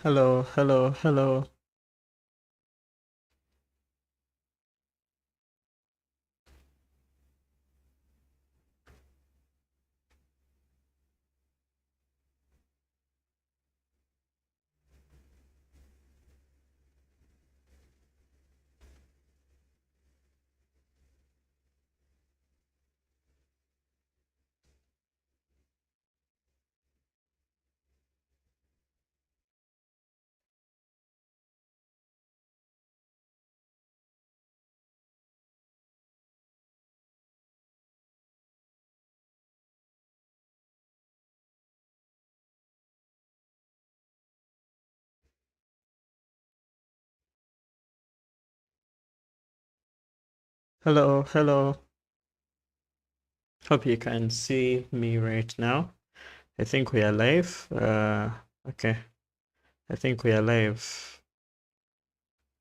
Hello, hello, hello. Hello, hello. Hope you can see me right now. I think we are live. Okay. I think we are live.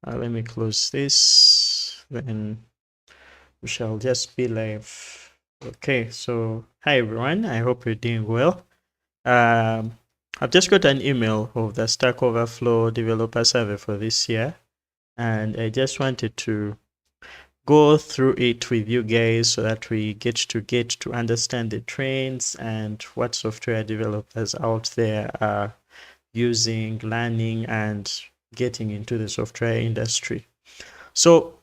Let me close this. Then we shall just be live. Okay, so hi everyone. I hope you're doing well. Um, I've just got an email of the Stack Overflow developer survey for this year, and I just wanted to go through it with you guys so that we get to understand the trends and what software developers out there are using, learning, and getting into the software industry. So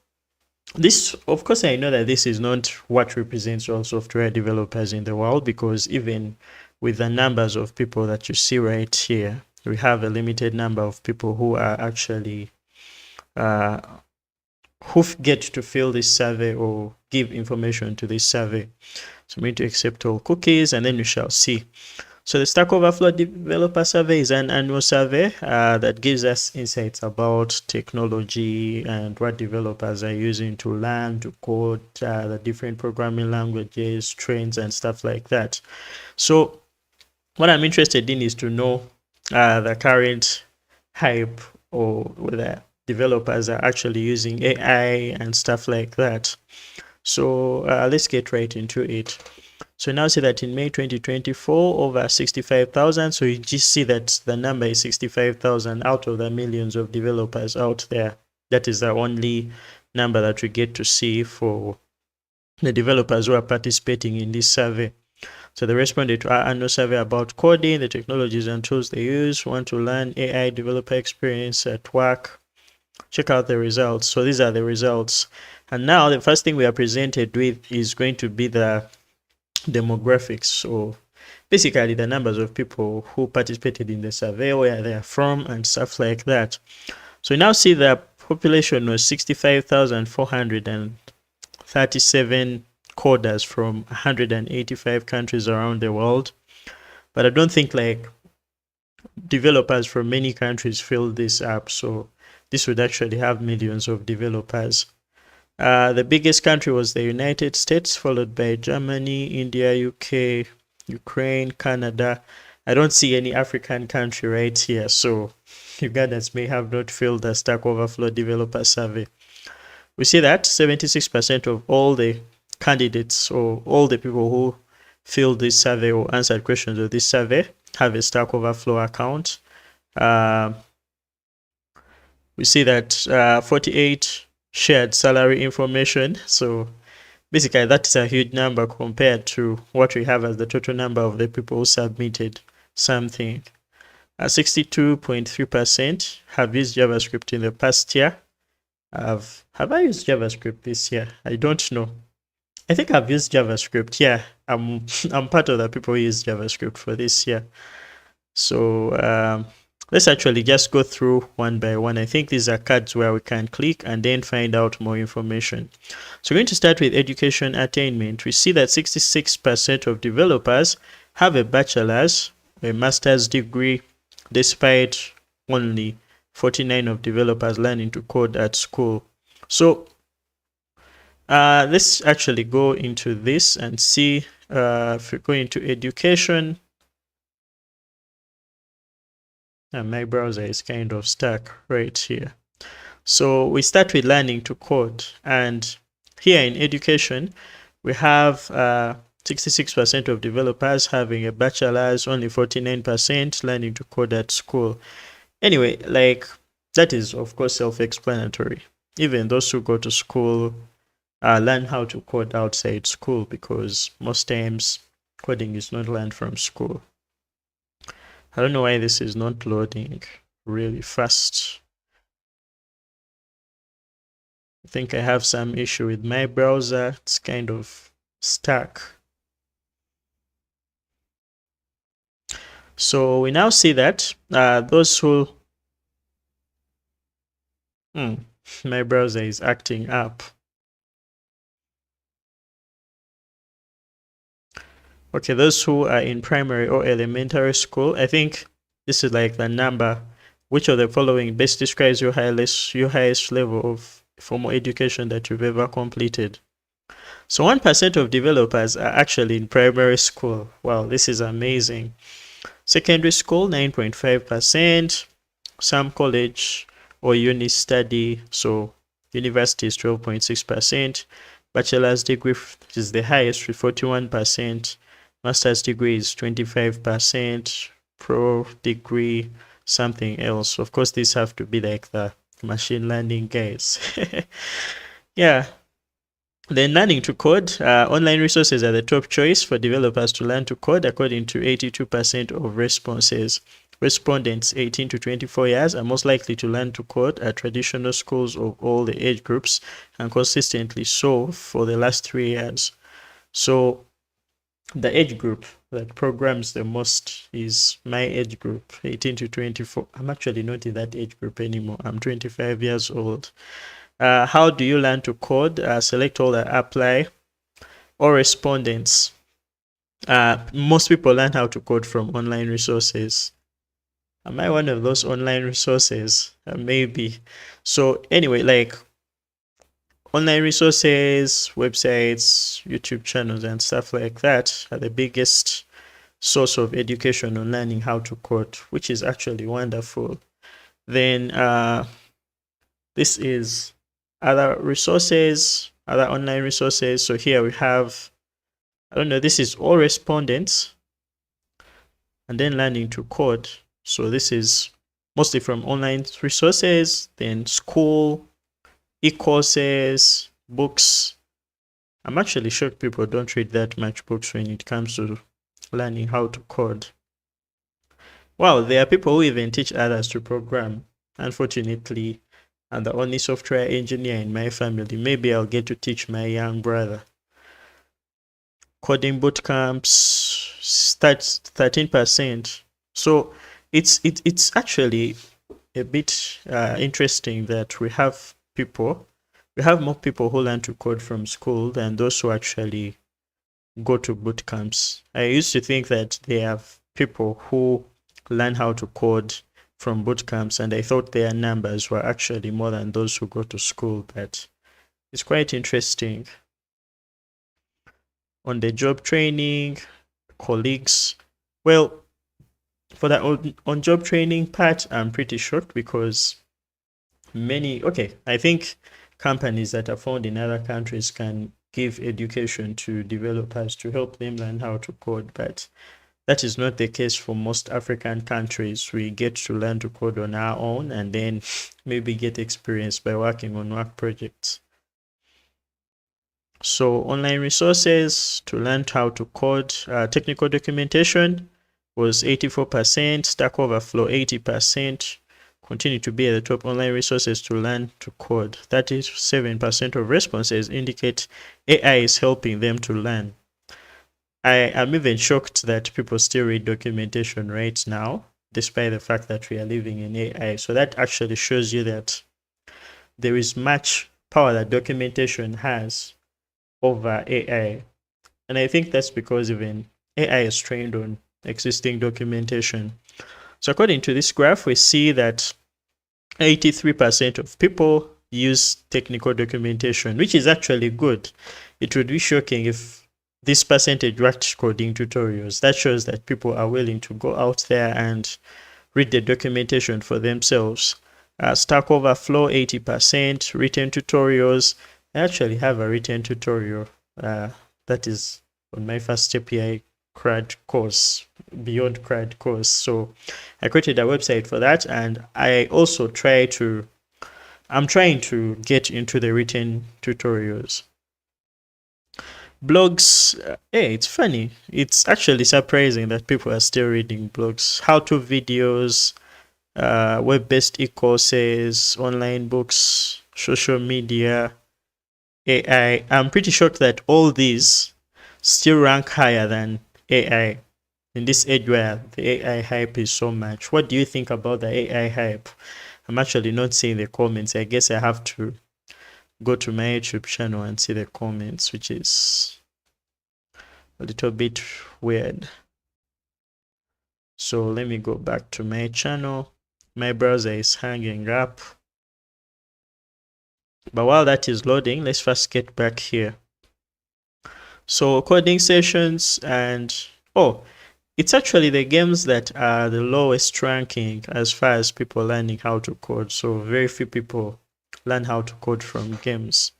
this, of course, I know that this is not what represents all software developers in the world, because even with the numbers of people that you see right here, we have a limited number of people who are actually uh, who get to fill this survey or give information to this survey. So I'm going to accept all cookies, and then we shall see. So the Stack Overflow Developer Survey is an annual survey that gives us insights about technology and what developers are using to learn, to code, the different programming languages, trends, and stuff like that. So what I'm interested in is to know the current hype, or whether developers are actually using AI and stuff like that. So let's get right into it. So now see that in May 2024, over 65,000. So you just see that the number is 65,000 out of the millions of developers out there. That is the only number that we get to see for the developers who are participating in this survey. So they responded to our annual survey about coding, the technologies and tools they use, want to learn AI developer experience at work. Check out the results. So these are the results. And now the first thing we are presented with is going to be the demographics. So basically the numbers of people who participated in the survey, where they are from, and stuff like that. So we now see the population was 65,437 coders from 185 countries around the world. But I don't think like developers from many countries filled this up, so this would actually have millions of developers. The biggest country was the United States, followed by Germany, India, UK, Ukraine, Canada. I don't see any African country right here, so Ugandans may have not filled the Stack Overflow developer survey. We see that 76% of all the candidates, or all the people who filled this survey or answered questions of this survey, have a Stack Overflow account. We see that 48 shared salary information. So basically, that is a huge number compared to what we have as the total number of the people who submitted something. 62.3% have used JavaScript in the past year. Have I used JavaScript this year? I don't know. I think I've used JavaScript. Yeah, I'm part of the people who use JavaScript for this year. So let's actually just go through one by one. I think these are cards where we can click and then find out more information. So we're going to start with education attainment. We see that 66% of developers have a bachelor's, a master's degree, despite only 49 of developers learning to code at school. So let's actually go into this and see if we go into education. And my browser is kind of stuck right here. So we start with learning to code, and here in education we have 66% of developers having a bachelor's, only 49% learning to code at school. Anyway, like that is of course self-explanatory. Even those who go to school learn how to code outside school, because most times coding is not learned from school. I don't know why this is not loading really fast. I think I have some issue with my browser. It's kind of stuck. So we now see that those who my browser is acting up. Okay, those who are in primary or elementary school, I think this is like the number. Which of the following best describes your highest level of formal education that you've ever completed? So 1% of developers are actually in primary school. Wow, this is amazing. Secondary school, 9.5%. Some college or uni study, so university is 12.6%. Bachelor's degree is the highest with 41%. Master's degree is 25%. Pro degree, something else. Of course, these have to be like the machine learning guys. Yeah. Then learning to code. Online resources are the top choice for developers to learn to code, according to 82% of responses. Respondents 18 to 24 years are most likely to learn to code at traditional schools of all the age groups, and consistently so for the last 3 years. So the age group that programs the most is my age group, 18 to 24. I'm actually not in that age group anymore. I'm 25 years old. How do you learn to code? Select all that apply. Or respondents. Most people learn how to code from online resources. Am I one of those online resources? Maybe. So anyway, like online resources, websites, YouTube channels, and stuff like that are the biggest source of education on learning how to code, which is actually wonderful. Then this is other resources, other online resources. So here we have, I don't know, this is all respondents, and then learning to code. So this is mostly from online resources, then school, e-courses, books. I'm actually shocked people don't read that much books when it comes to learning how to code. Wow, there are people who even teach others to program. Unfortunately, I'm the only software engineer in my family. Maybe I'll get to teach my young brother. Coding bootcamps starts 13%. So it's actually a bit interesting that we have more people who learn to code from school than those who actually go to boot camps. I used to think that there are people who learn how to code from boot camps, and I thought their numbers were actually more than those who go to school, but it's quite interesting. On the job training, colleagues, well, for that on job training part, I'm pretty shocked because I think companies that are found in other countries can give education to developers to help them learn how to code, but that is not the case for most African countries. We get to learn to code on our own and then maybe get experience by working on work projects. So online resources to learn how to code, technical documentation was 84%, StackOverflow 80%, continue to be at the top online resources to learn to code. 37% of responses indicate AI is helping them to learn. I am even shocked that people still read documentation right now, despite the fact that we are living in AI. So that actually shows you that there is much power that documentation has over AI. And I think that's because even AI is trained on existing documentation. So according to this graph, we see that 83% of people use technical documentation, which is actually good. It would be shocking if this percentage watch coding tutorials. That shows that people are willing to go out there and read the documentation for themselves. Stack Overflow 80%, written tutorials. I actually have a written tutorial that is on my first API CRUD course, beyond CRUD course. So I created a website for that, and I also I'm trying to get into the written tutorials. Blogs, hey, it's funny. It's actually surprising that people are still reading blogs. How-to videos, web-based e-courses, online books, social media, AI. I'm pretty shocked that all these still rank higher than AI in this age where the AI hype is so much. What do you think about the AI hype? I'm actually not seeing the comments. I guess I have to go to my YouTube channel and see the comments, which is a little bit weird. So let me go back to my channel. My browser is hanging up. But while that is loading, let's first get back here. So coding sessions, and it's actually the games that are the lowest ranking as far as people learning how to code. So very few people learn how to code from games.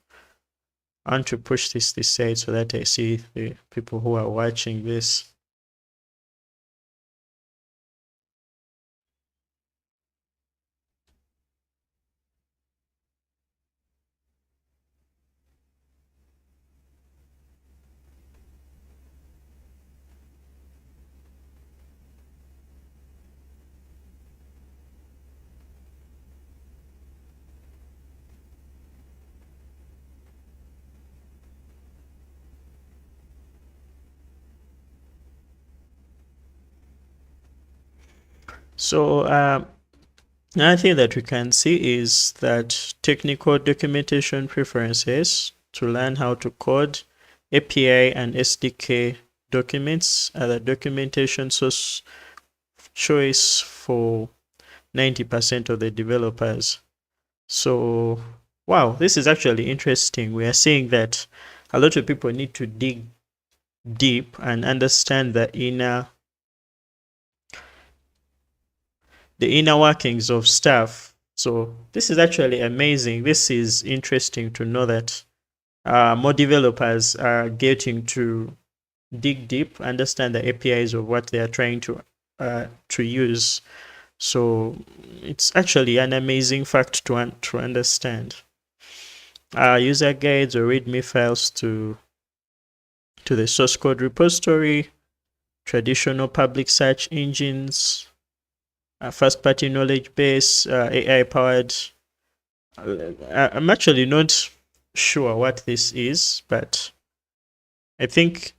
I want to push this side so that I see the people who are watching this. So another thing that we can see is that technical documentation preferences to learn how to code, API and SDK documents are the documentation source choice for 90% of the developers. So, wow, this is actually interesting. We are seeing that a lot of people need to dig deep and understand the inner workings of stuff. So this is actually amazing. This is interesting to know that more developers are getting to dig deep, understand the APIs of what they are trying to use. So it's actually an amazing fact to understand. User guides or README files to the source code repository, traditional public search engines, first-party knowledge base, AI-powered. I'm actually not sure what this is, but I think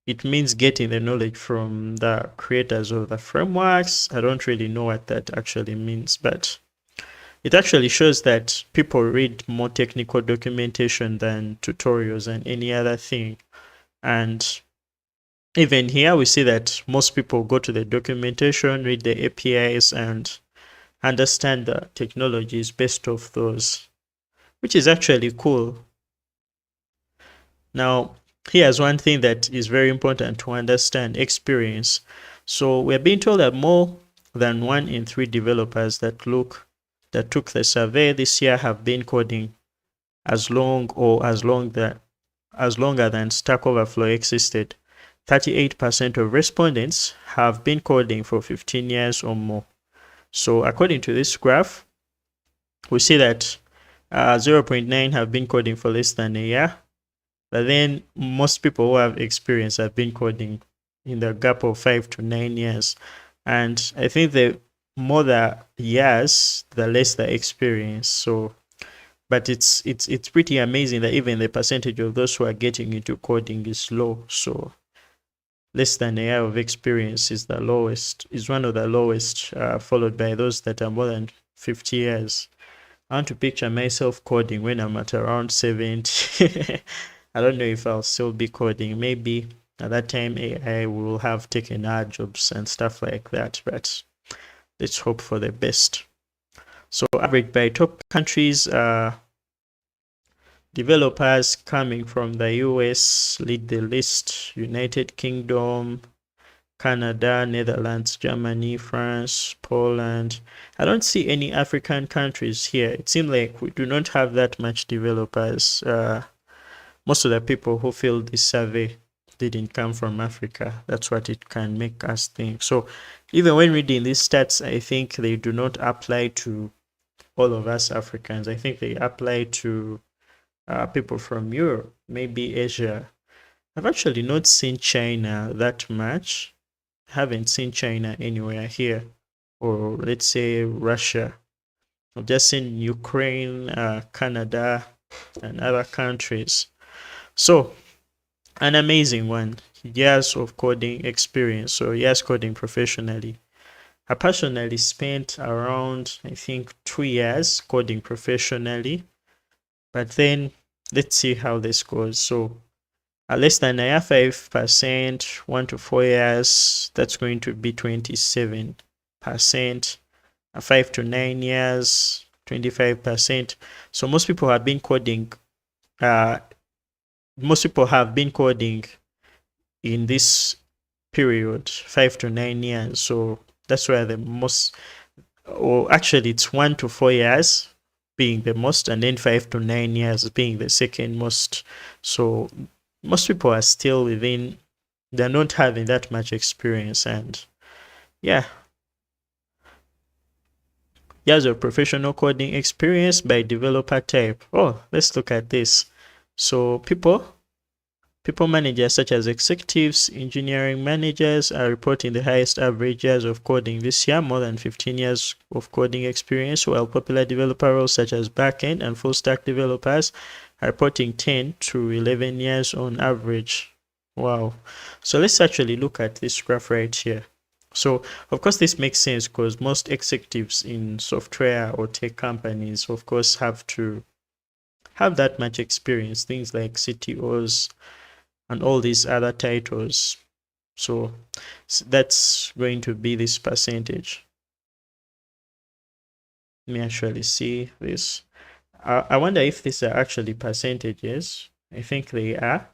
it means getting the knowledge from the creators of the frameworks. I don't really know what that actually means, but it actually shows that people read more technical documentation than tutorials and any other thing. And even here, we see that most people go to the documentation, read the APIs, and understand the technologies based off those, which is actually cool. Now, here's one thing that is very important to understand: experience. So we're being told that more than 1 in 3 developers that took the survey this year have been coding as longer than StackOverflow existed. 38% of respondents have been coding for 15 years or more. So according to this graph, we see that 0.9 have been coding for less than a year. But then most people who have experience have been coding in the gap of 5 to 9 years. And I think the more the years, the less the experience. So, but it's pretty amazing that even the percentage of those who are getting into coding is low. So less than a year of experience is one of the lowest, followed by those that are more than 50 years. I want to picture myself coding when I'm at around 70. I don't know if I'll still be coding. Maybe at that time AI will have taken our jobs and stuff like that, but let's hope for the best. So average by top countries, developers coming from the US lead the list: United Kingdom, Canada, Netherlands, Germany, France, Poland. I don't see any African countries here. It seems like we do not have that much developers. Most of the people who filled this survey didn't come from Africa. That's what it can make us think. So even when reading these stats, I think they do not apply to all of us Africans. I think they apply to people from Europe, maybe Asia. I've actually not seen China that much. Haven't seen China anywhere here, or let's say Russia. I've just seen Ukraine, Canada, and other countries. So, an amazing one. Years of coding experience. So, yes, coding professionally. I personally spent around, I think, 2 years coding professionally. But then let's see how this goes. So, less than 5%, 1 to 4 years, that's going to be 27%. 5 to 9 years, 25%. So most people have been coding. Most people have been coding in this period, 5 to 9 years. So that's where the most, or actually, it's 1 to 4 years being the most, and then 5 to 9 years being the second most. So most people are still within, they're not having that much experience. And yeah, years of professional coding experience by developer type. Oh, let's look at this. So people managers such as executives, engineering managers are reporting the highest average years of coding this year, more than 15 years of coding experience, while popular developer roles such as backend and full stack developers are reporting 10 to 11 years on average. Wow. So let's actually look at this graph right here. So, of course, this makes sense because most executives in software or tech companies, of course, have to have that much experience, things like CTOs and all these other titles. So, that's going to be this percentage. Let me actually see this. I wonder if these are actually percentages. I think they are.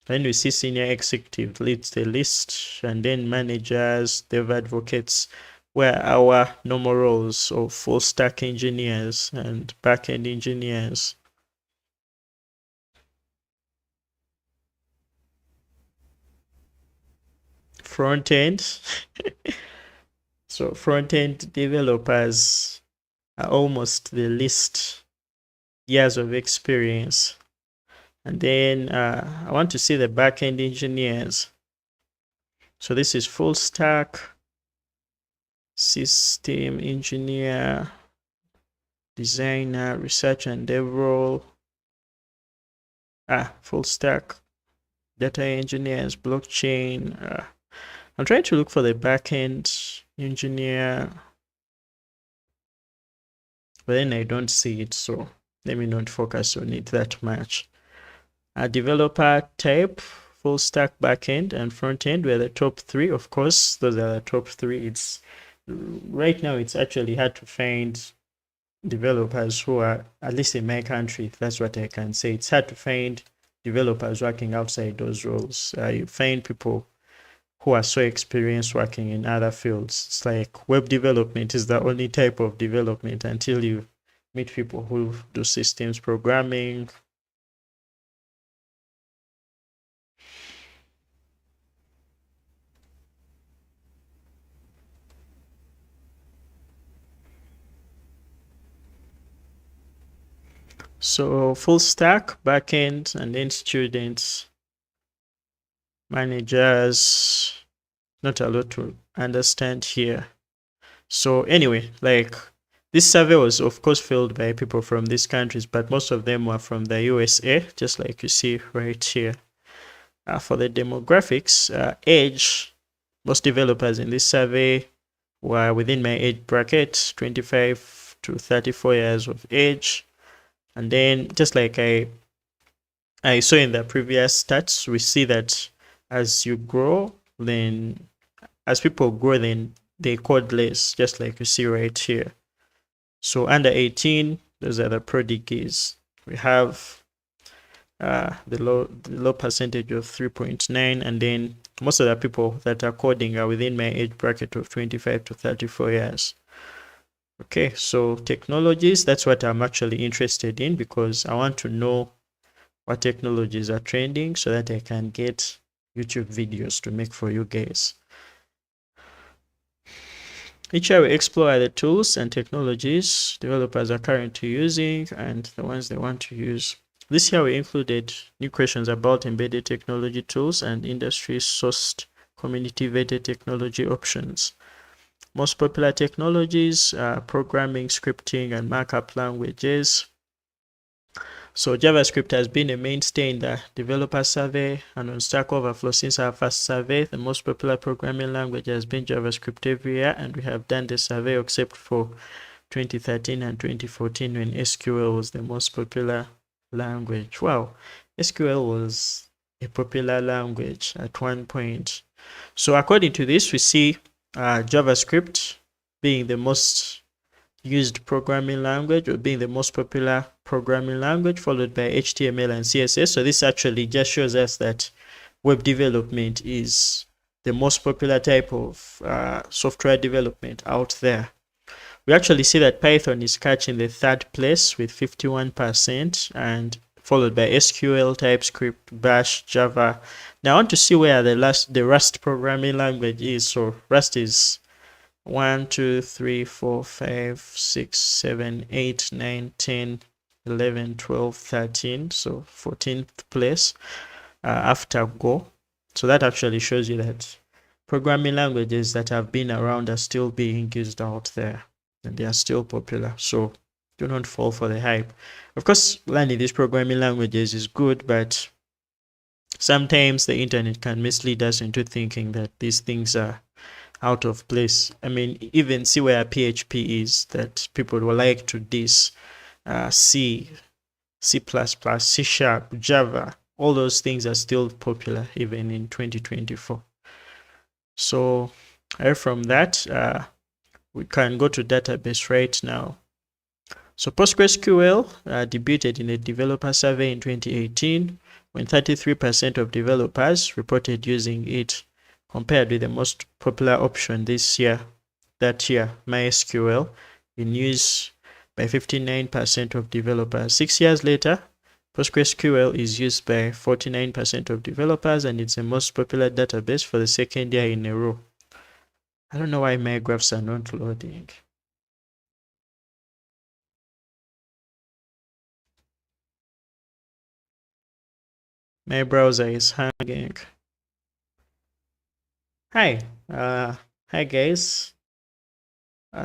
Then we see senior executive leads the list, and then managers, dev advocates, where our normal roles of full stack engineers and backend engineers. Front end. So front end developers are almost the least years of experience. And then I want to see the backend engineers. So this is full stack, system engineer, designer, research and dev role. Full stack, data engineers, blockchain. I'm trying to look for the backend engineer, but then I don't see it. So let me not focus on it that much. A developer type, full stack backend and front end were the top three. Of course, those are the top three. It's right now it's actually hard to find developers who are, at least in my country, that's what I can say. It's hard to find developers working outside those roles. You find people who are so experienced working in other fields. It's like web development is the only type of development until you meet people who do systems programming. So full stack, backend, and then students, managers, not a lot to understand here. So anyway, like this survey was of course filled by people from these countries, but most of them were from the USA, just like you see right here. For the demographics, age, most developers in this survey were within my age bracket, 25 to 34 years of age. And then just like I saw in the previous stats, we see that as you grow, then as people grow, then they code less, just like you see right here. So under 18, those are the prodigies. We have the low percentage of 3.9, and then most of the people that are coding are within my age bracket of 25 to 34 years. Okay, so technologies, that's what I'm actually interested in because I want to know what technologies are trending so that I can get YouTube videos to make for you guys. Each year we explore the tools and technologies developers are currently using and the ones they want to use. This year we included new questions about embedded technology tools and industry-sourced community-vetted technology options. Most popular technologies are programming, scripting, and markup languages. So JavaScript has been a mainstay in the developer survey, and on Stack Overflow since our first survey, the most popular programming language has been JavaScript every year, and we have done the survey except for 2013 and 2014 when SQL was the most popular language. Wow, SQL was a popular language at one point. So according to this, we see JavaScript being the most used programming language or being the most popular programming language, followed by HTML and CSS. So this actually just shows us that web development is the most popular type of software development out there. We actually see that Python is catching the third place with 51%, and followed by SQL, TypeScript, Bash, Java. Now I want to see where the Rust programming language is. So Rust is 1, 2, 3, 4, 5, 6, 7, 8, 9, 10, 11, 12, 13. So 14th place after Go. So that actually shows you that programming languages that have been around are still being used out there and they are still popular. So do not fall for the hype. Of course, learning these programming languages is good, but sometimes the internet can mislead us into thinking that these things are out of place. I mean, even see where PHP is, that people would like to diss. C, C++, C Sharp, Java, all those things are still popular even in 2024. So from that, we can go to database right now. So PostgreSQL debuted in a developer survey in 2018 when 33% of developers reported using it, compared with the most popular option that year, MySQL, in use by 59% of developers. 6 years later, PostgreSQL is used by 49% of developers, and it's the most popular database for the second year in a row. I don't know why my graphs are not loading. My browser is hanging. Hi, hi guys.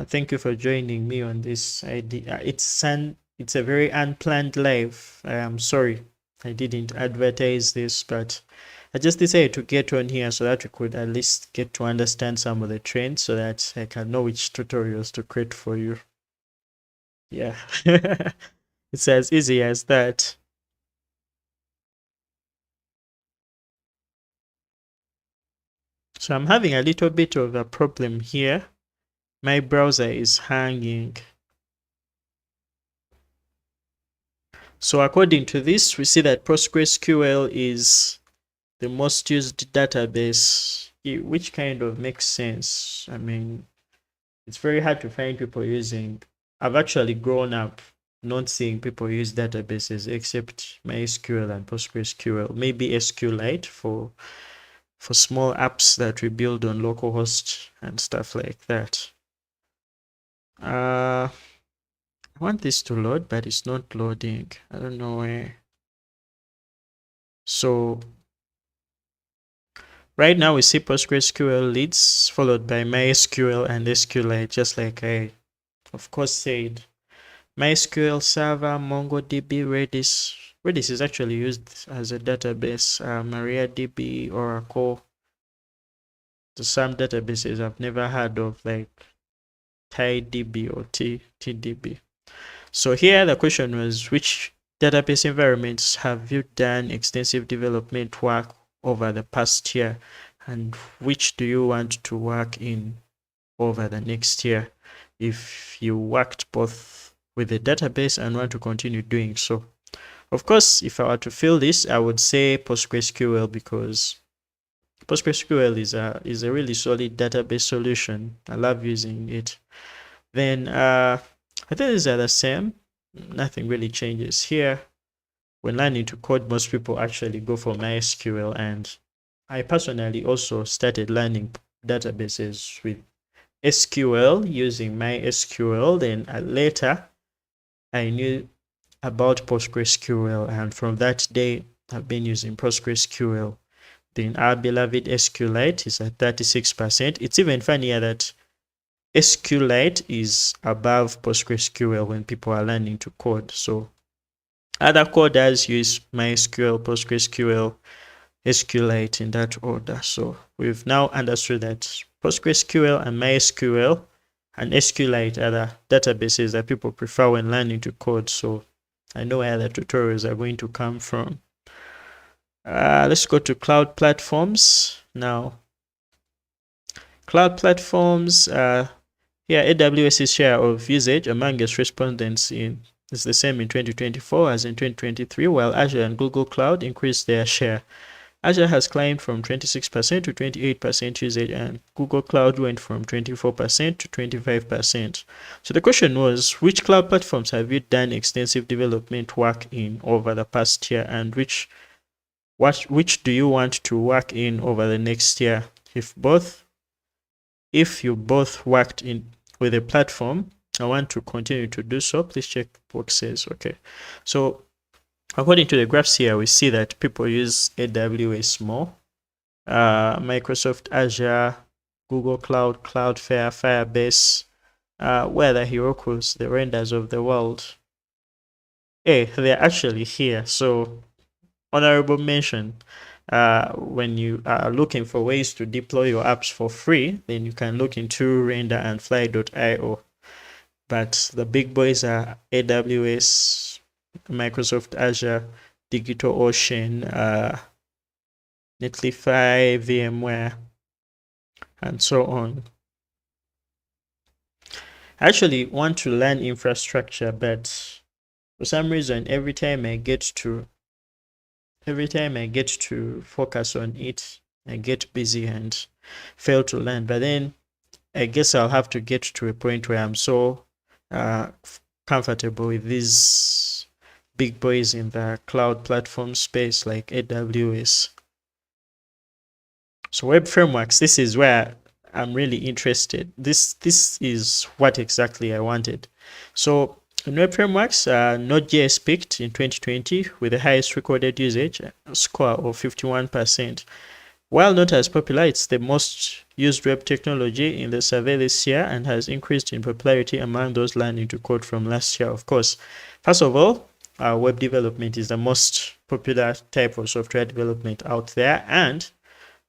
Thank you for joining me on this idea. It's a very unplanned live. I am sorry I didn't advertise this, but I just decided to get on here so that we could at least get to understand some of the trends so that I can know which tutorials to create for you. Yeah, it's as easy as that. So I'm having a little bit of a problem here. My browser is hanging. So according to this, we see that PostgreSQL is the most used database, which kind of makes sense. I mean, it's very hard to find people using. I've actually grown up not seeing people use databases except MySQL and PostgreSQL, maybe SQLite for small apps that we build on localhost and stuff like that. I want this to load, but it's not loading. I don't know why. So right now we see PostgreSQL leads, followed by MySQL and SQLite, just like I, of course, said. MySQL Server, MongoDB, Redis. Redis is actually used as a database. MariaDB, Oracle. To some databases I've never heard of, like TiDB or TDB. So here the question was, which database environments have you done extensive development work over the past year, and which do you want to work in over the next year if you worked both with the database and want to continue doing so? Of course, if I were to fill this, I would say PostgreSQL, because PostgreSQL is a really solid database solution. I love using it. Then I think these are the same. Nothing really changes here. when learning to code, most people actually go for MySQL, and I personally also started learning databases with SQL using MySQL. Then later I knew about PostgreSQL, and from that day I've been using PostgreSQL. Then our beloved SQLite is at 36%. It's even funnier that SQLite is above PostgreSQL when people are learning to code. So other coders use MySQL, PostgreSQL, SQLite in that order. So we've now understood that PostgreSQL and MySQL and SQLite are the databases that people prefer when learning to code. So I know where the tutorials are going to come from. Let's go to cloud platforms now. Cloud platforms, AWS's share of usage among its respondents is the same in 2024 as in 2023, while Azure and Google Cloud increased their share. Azure has climbed from 26% to 28% usage, and Google Cloud went from 24% to 25%. So the question was, which cloud platforms have you done extensive development work in over the past year, and which do you want to work in over the next year? If you both worked in with a platform, I want to continue to do so. Please check boxes. Okay. So according to the graphs here, we see that people use AWS more. Microsoft Azure, Google Cloud, Cloudflare, Firebase, where the Herokus, the renders of the world. Hey, they're actually here. So honorable mention. When you are looking for ways to deploy your apps for free, then you can look into Render and Fly.io. But the big boys are AWS, Microsoft Azure, DigitalOcean, Netlify, VMware, and so on. I actually want to learn infrastructure, but for some reason, every time I get to focus on it, I get busy and fail to learn. But then I guess I'll have to get to a point where I'm so comfortable with these big boys in the cloud platform space like AWS. So web frameworks, this is where I'm really interested. This is what exactly I wanted. So in web frameworks, Node.js peaked in 2020 with the highest recorded usage, a score of 51%. While not as popular, it's the most used web technology in the survey this year and has increased in popularity among those learning to code from last year. Of course, first of all, web development is the most popular type of software development out there, and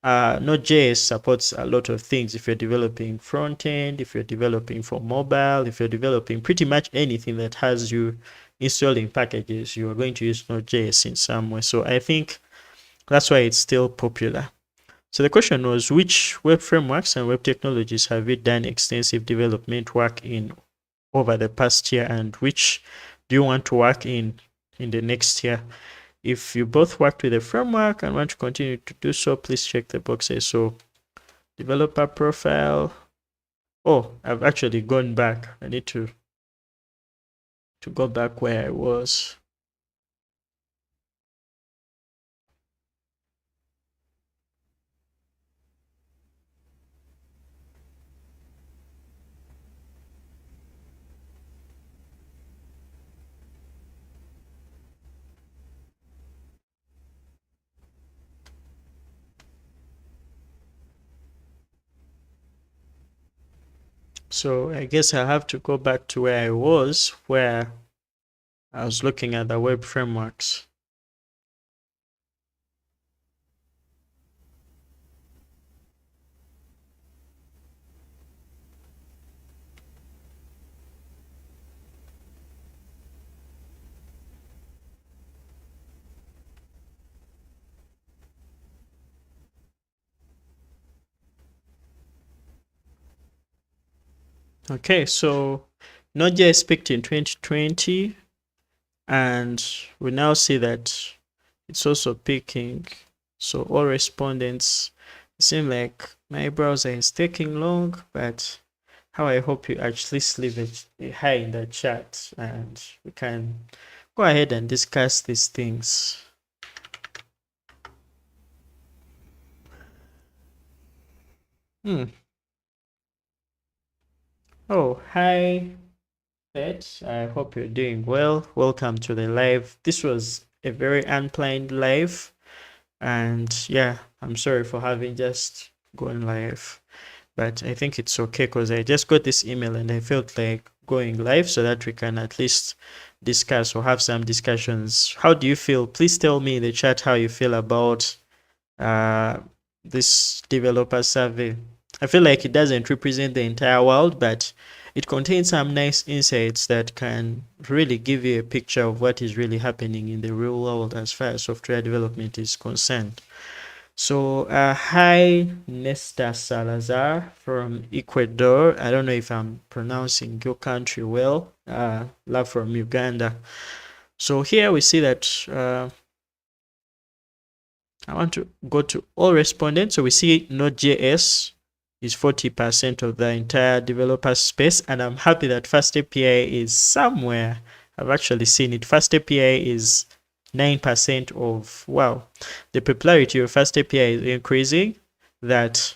Node.js supports a lot of things. If you're developing front end, if you're developing for mobile, if you're developing pretty much anything that has you installing packages, you are going to use Node.js in some way. So I think that's why it's still popular. So the question was, which web frameworks and web technologies have you done extensive development work in over the past year, and which do you want to work in the next year? If you both worked with a framework and want to continue to do so, please check the boxes. So developer profile. Oh, I've actually gone back. I need to go back where I was. So I guess I have to go back to where I was, where I was looking at the web frameworks. Okay, so Node.js peaked in 2020, and we now see that it's also peaking. So all respondents seem like my browser is taking long, but how I hope you actually leave a hi in the chat, and we can go ahead and discuss these things. Oh, hi, Pet. I hope you're doing well. Welcome to the live. This was a very unplanned live, and yeah, I'm sorry for having just gone live, but I think it's okay because I just got this email and I felt like going live so that we can at least discuss or have some discussions. How do you feel? Please tell me in the chat how you feel about uh, this developer survey. I feel like it doesn't represent the entire world, but it contains some nice insights that can really give you a picture of what is really happening in the real world as far as software development is concerned. So, hi, Nesta Salazar from Ecuador. I don't know if I'm pronouncing your country well. Love from Uganda. So here we see that I want to go to all respondents. So we see Node.js is 40% of the entire developer space, and I'm happy that FastAPI is somewhere. I've actually seen it. FastAPI is 9% of, wow, the popularity of FastAPI is increasing. That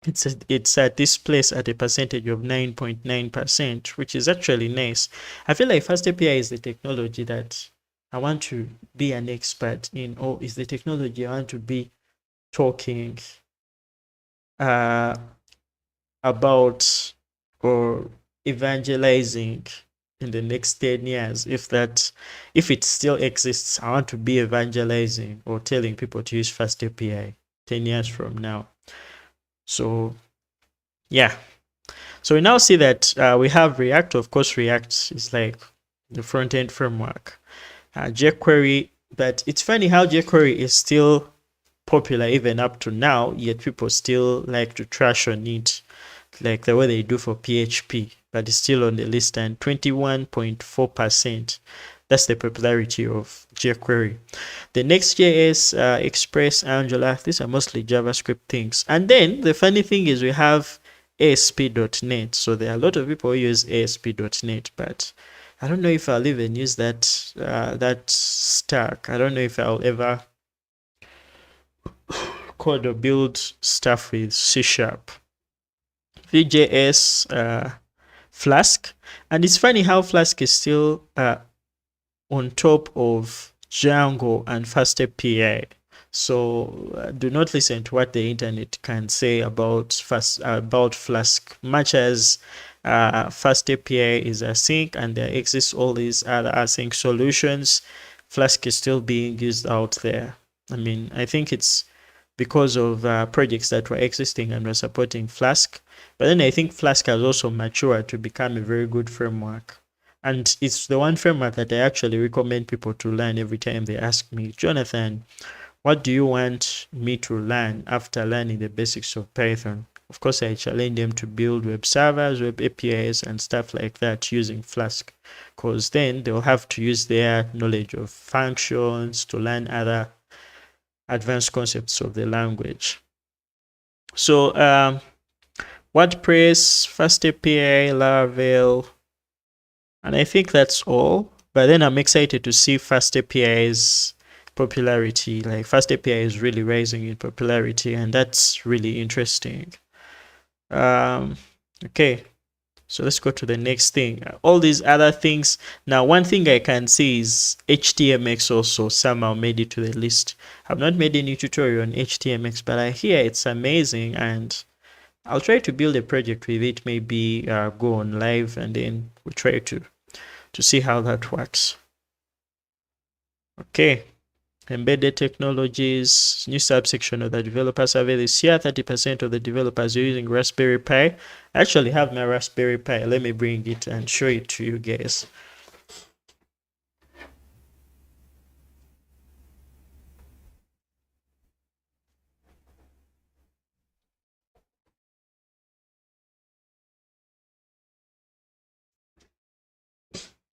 it's at this place at a percentage of 9.9%, which is actually nice. I feel like FastAPI is the technology that I want to be an expert in, or is the technology I want to be talking uh, about or evangelizing in the next 10 years. If it still exists, I want to be evangelizing or telling people to use FastAPI 10 years from now. So yeah. So we now see that we have React. Of course, React is like the front-end framework. jQuery, but it's funny how jQuery is still popular even up to now, yet people still like to trash on it, like the way they do for PHP, but it's still on the list, and 21.4%. That's the popularity of jQuery. The Next.js, Express, Angular, these are mostly JavaScript things. And then the funny thing is we have ASP.NET. So there are a lot of people who use ASP.NET, but I don't know if I'll even use that that stack. I don't know if I'll ever code or build stuff with C#. VJS, Flask, and it's funny how Flask is still on top of Django and FastAPI. So do not listen to what the internet can say about Flask. Much as FastAPI is async and there exists all these other async solutions, Flask is still being used out there. I mean, I think it's because of projects that were existing and were supporting Flask. But then I think Flask has also matured to become a very good framework. And it's the one framework that I actually recommend people to learn every time they ask me, Jonathan, what do you want me to learn after learning the basics of Python? Of course, I challenge them to build web servers, web APIs, and stuff like that using Flask, because then they'll have to use their knowledge of functions to learn other advanced concepts of the language. So WordPress, FastAPI, Laravel, and I think that's all. But then I'm excited to see FastAPI's popularity. Like FastAPI is really rising in popularity, and that's really interesting. Okay, so let's go to the next thing. All these other things. Now, one thing I can see is HTMX also somehow made it to the list. I've not made any tutorial on HTMX, but I hear it's amazing, and I'll try to build a project with it, maybe go on live, and then we'll try to see how that works. Okay. Embedded technologies, new subsection of the developer survey this year. 30% of the developers are using Raspberry Pi. I actually have my Raspberry Pi. Let me bring it and show it to you guys.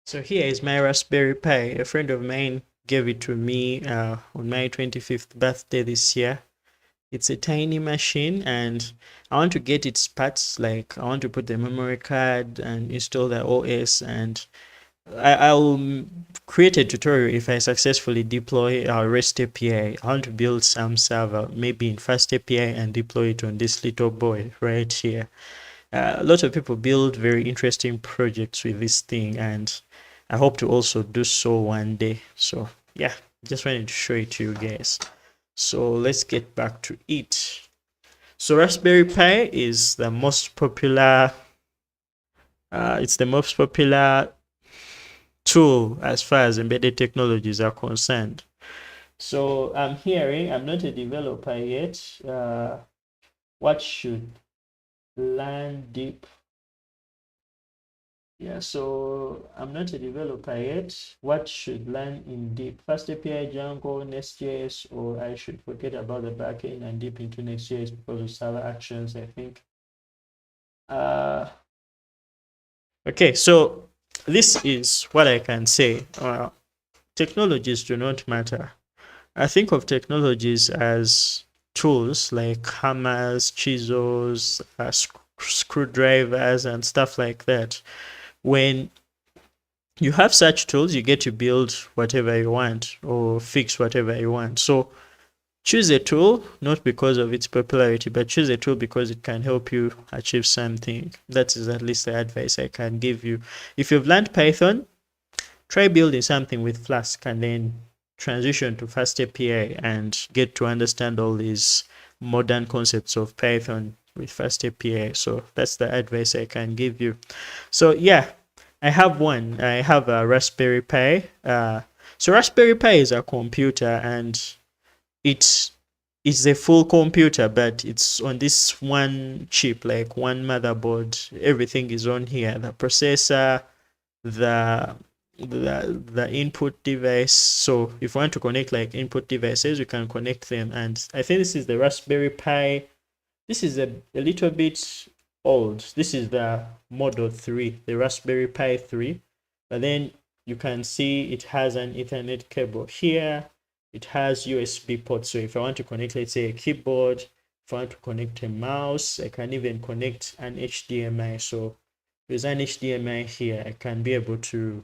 So here is my Raspberry Pi. A friend of mine gave it to me on my 25th birthday this year. It's a tiny machine, and I want to get its parts. Like I want to put the memory card and install the OS and I'll create a tutorial if I successfully deploy our REST API. I want to build some server, maybe in Fast API, and deploy it on this little boy right here. A lot of people build very interesting projects with this thing, and I hope to also do so one day. So yeah, just wanted to show it to you guys. So let's get back to it. So Raspberry Pi is the most popular. It's the most popular tool as far as embedded technologies are concerned. So I'm hearing, I'm not a developer yet. What should land deep? Yeah, so I'm not a developer yet. What should land in deep? Fast API, Django, Nest.js, or I should forget about the backend and deep into Next.js because of server actions, I think. Okay, so this is what I can say. Technologies do not matter. I think of technologies as tools like hammers, chisels, screwdrivers, and stuff like that. When you have such tools, you get to build whatever you want or fix whatever you want. So choose a tool not because of its popularity, but choose a tool because it can help you achieve something. That is at least the advice I can give you. If you've learned Python, try building something with Flask and then transition to Fast API and get to understand all these modern concepts of Python with Fast API. So that's the advice I can give you. So yeah, I have one. I have a Raspberry Pi. So Raspberry Pi is a computer, and it's a full computer, but it's on this one chip, like one motherboard. Everything is on here: the processor, the the input device. So if you want to connect like input devices, you can connect them. And I think this is the Raspberry Pi. This is a little bit old. This is the Model 3, the Raspberry Pi 3. But then you can see it has an Ethernet cable here. It has USB ports. So if I want to connect, let's say, a keyboard, if I want to connect a mouse, I can even connect an HDMI. So there's an HDMI here. I can be able to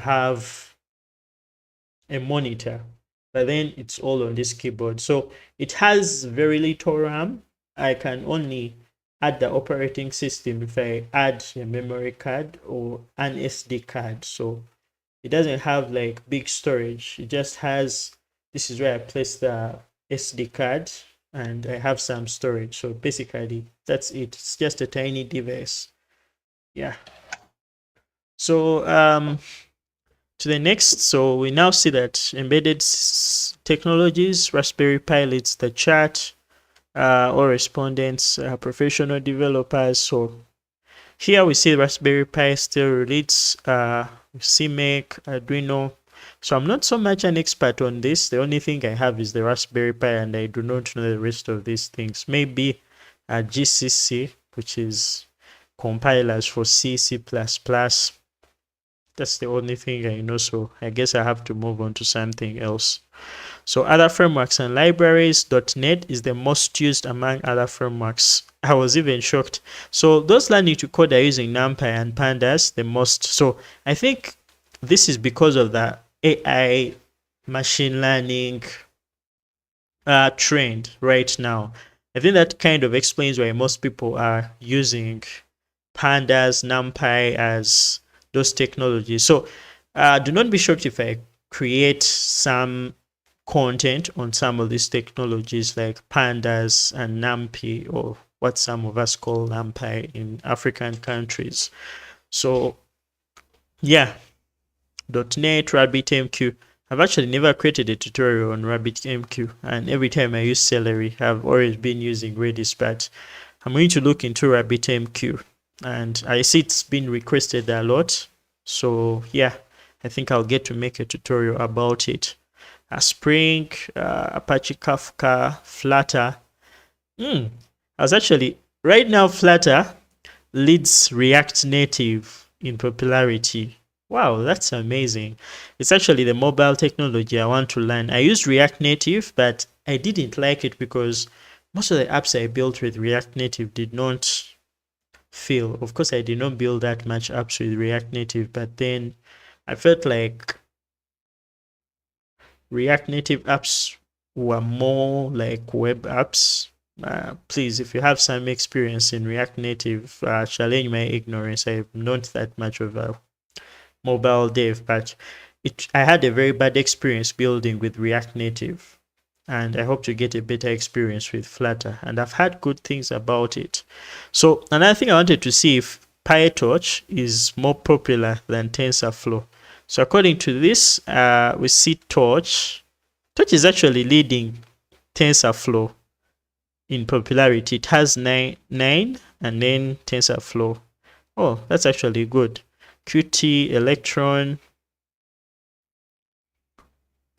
have a monitor, but then it's all on this keyboard. So it has very little RAM. I can only add the operating system if I add a memory card or an SD card. So it doesn't have like big storage. It just has, this is where I place the SD card and I have some storage. So basically that's it. It's just a tiny device. Yeah. So to the next, so we now see that embedded technologies, Raspberry Pi leads the chart, all respondents, professional developers. So here we see Raspberry Pi still leads, CMake, Arduino. So I'm not so much an expert on this. The only thing I have is the Raspberry Pi, and I do not know the rest of these things. Maybe GCC, which is compilers for C, C++. That's the only thing I know, so I guess I have to move on to something else. So other frameworks and libraries, .NET is the most used among other frameworks. I was even shocked. So those learning to code are using NumPy and Pandas the most. So I think this is because of the AI machine learning trend right now. I think that kind of explains why most people are using Pandas, NumPy as those technologies. So do not be shocked if I create some content on some of these technologies like Pandas and NumPy, or what some of us call NumPy in African countries. So yeah, .NET, RabbitMQ. I've actually never created a tutorial on RabbitMQ, and every time I use Celery, I've always been using Redis, but I'm going to look into RabbitMQ, and I see it's been requested a lot. So yeah, I think I'll get to make a tutorial about it. Spring, Apache Kafka, Flutter. I was actually, right now Flutter leads React Native in popularity. Wow, that's amazing. It's actually the mobile technology I want to learn. I used React Native, but I didn't like it because most of the apps I built with React Native did not feel. Of course, I did not build that much apps with React Native, but then I felt like React Native apps were more like web apps. Please, if you have some experience in React Native, challenge my ignorance. I'm not that much of a mobile dev, but I had a very bad experience building with React Native, and I hope to get a better experience with Flutter, and I've had good things about it. So another thing I wanted to see if PyTorch is more popular than TensorFlow. So according to this, we see Torch is actually leading TensorFlow in popularity. It has 9 and then TensorFlow. Oh, that's actually good. Qt, Electron,